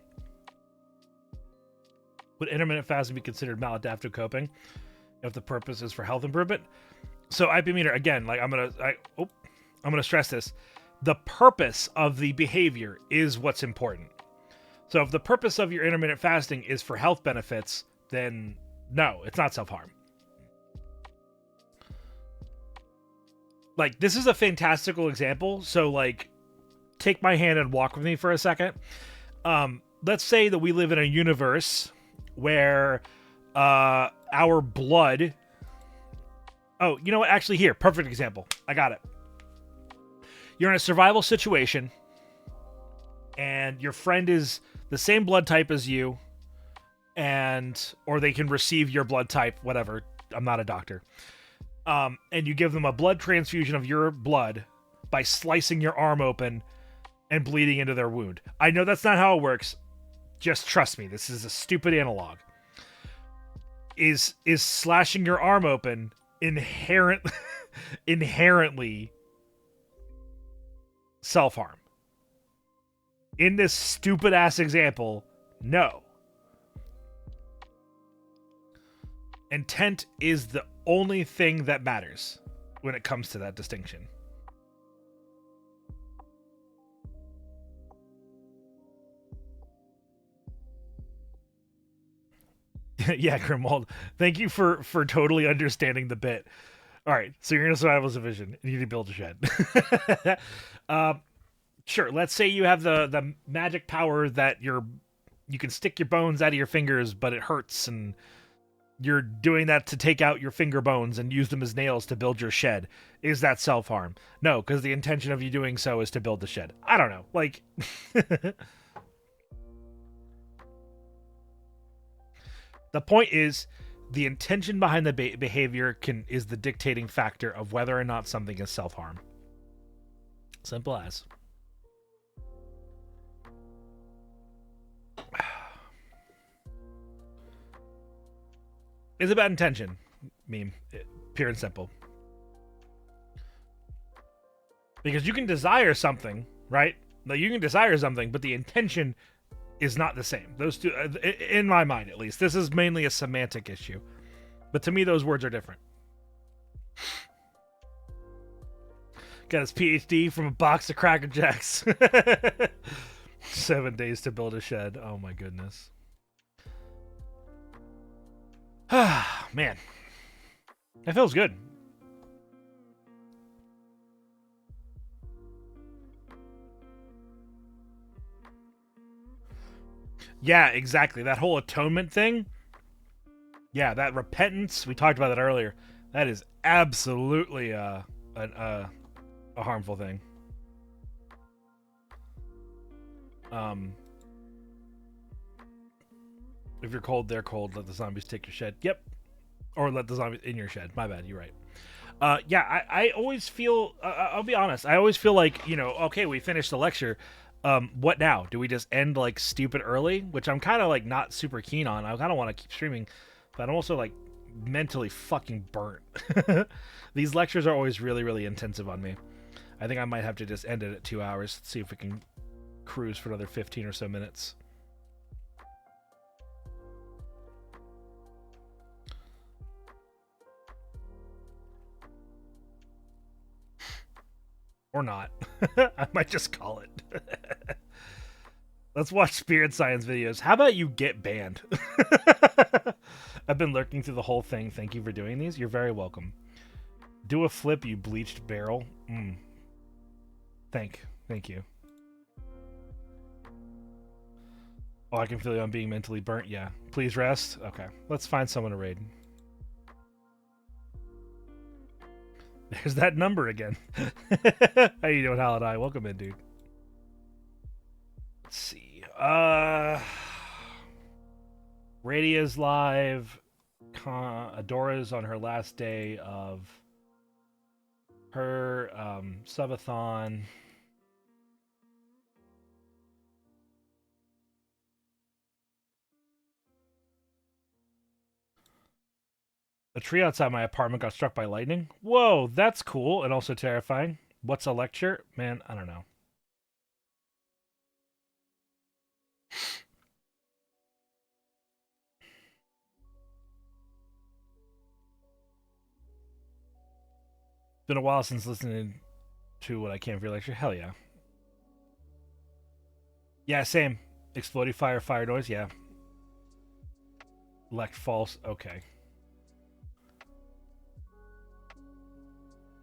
Would intermittent fasting be considered maladaptive coping if the purpose is for health improvement? So IP meter again, like I'm gonna stress this. The purpose of the behavior is what's important. So if the purpose of your intermittent fasting is for health benefits, then no, it's not self-harm. Like, this is a fantastical example, so, like, take my hand and walk with me for a second. Let's say that we live in a universe where our blood Oh, you know what? Actually, here, perfect example. I got it. You're in a survival situation, and your friend is the same blood type as you, or they can receive your blood type, whatever. I'm not a doctor. And you give them a blood transfusion of your blood by slicing your arm open and bleeding into their wound. I know that's not how it works. Just trust me. This is a stupid analog. Is slashing your arm open inherently self-harm? In this stupid ass example, no. Intent is the only thing that matters when it comes to that distinction. Yeah, Grimwald. Thank you for totally understanding the bit. All right, so you're in a survival division. You need to build a shed. Sure. Let's say you have the magic power that you can stick your bones out of your fingers, but it hurts, and you're doing that to take out your finger bones and use them as nails to build your shed. Is that self-harm? No, because the intention of you doing so is to build the shed. I don't know. Like, the point is, the intention behind the behavior is the dictating factor of whether or not something is self-harm. Simple as. It's about intention. Meme. Pure and simple. Because you can desire something, right? Like, you can desire something, but the intention is not the same. Those two, in my mind at least, this is mainly a semantic issue. But to me, those words are different. Got his PhD from a box of Cracker Jacks. 7 days to build a shed. Oh my goodness. Man. That feels good. Yeah, exactly. That whole atonement thing. Yeah, that repentance. We talked about that earlier. That is absolutely a harmful thing. If you're cold, they're cold. Let the zombies take your shed. Yep. Or let the zombies in your shed. My bad. You're right. Yeah, I always feel... I'll be honest. I always feel like, okay, we finished the lecture. What now? Do we just end, like, stupid early? Which I'm kind of, like, not super keen on. I kind of want to keep streaming. But I'm also, like, mentally fucking burnt. These lectures are always really, really intensive on me. I think I might have to just end it at 2 hours. See if we can cruise for another 15 or so minutes. Or not. I might just call it. Let's watch Spirit Science videos. How about you get banned? I've been lurking through the whole thing. Thank you for doing these. You're very welcome. Do a flip, you bleached barrel. Thank you. Oh, I can feel you on being mentally burnt. Yeah. Please rest. Okay. Let's find someone to raid. There's that number again. How you doing, Haladai? Welcome in, dude. Let's see. Radia's live. Adora's on her last day of her subathon. A tree outside my apartment got struck by lightning. Whoa, that's cool and also terrifying. What's a lecture? Man, I don't know. Been a while since listening to What I Can for Your Lecture. Hell yeah. Yeah, same. Exploding fire noise, yeah. Lect false, okay.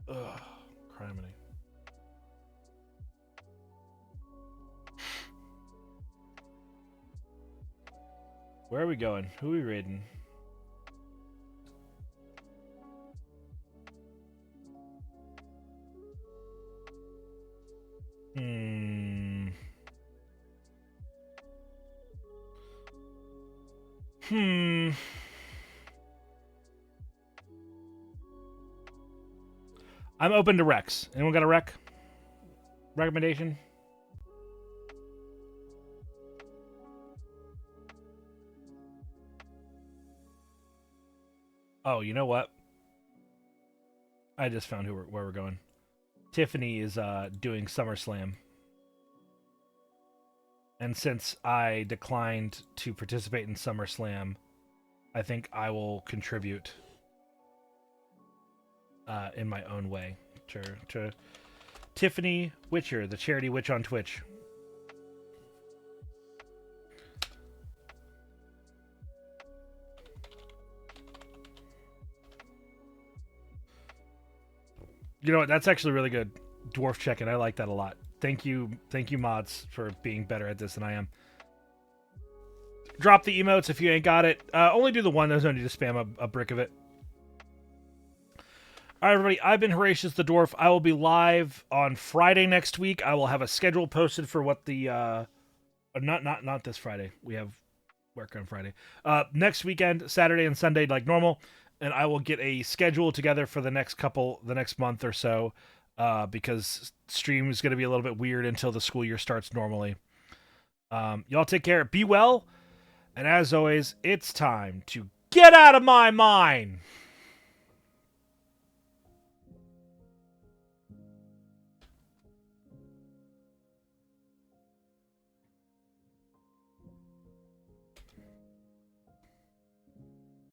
Ugh, criminy. Where are we going? Who are we raiding? I'm open to recs. Anyone got a rec recommendation? Oh, you know what? I just found where we're going. Tiffany is doing SummerSlam. And since I declined to participate in SummerSlam, I think I will contribute in my own way to Tiffany Witcher, the charity witch on Twitch. You know what? That's actually really good. Dwarf check-in. I like that a lot. Thank you, mods, for being better at this than I am. Drop the emotes if you ain't got it. Only do the one. There's no need to spam a brick of it. All right, everybody. I've been Horatius the Dwarf. I will be live on Friday next week. I will have a schedule posted for what the not this Friday. We have work on Friday. Next weekend, Saturday and Sunday, like normal. And I will get a schedule together for the next month or so, because stream is going to be a little bit weird until the school year starts normally. Y'all take care. Be well. And as always, it's time to get out of my mind.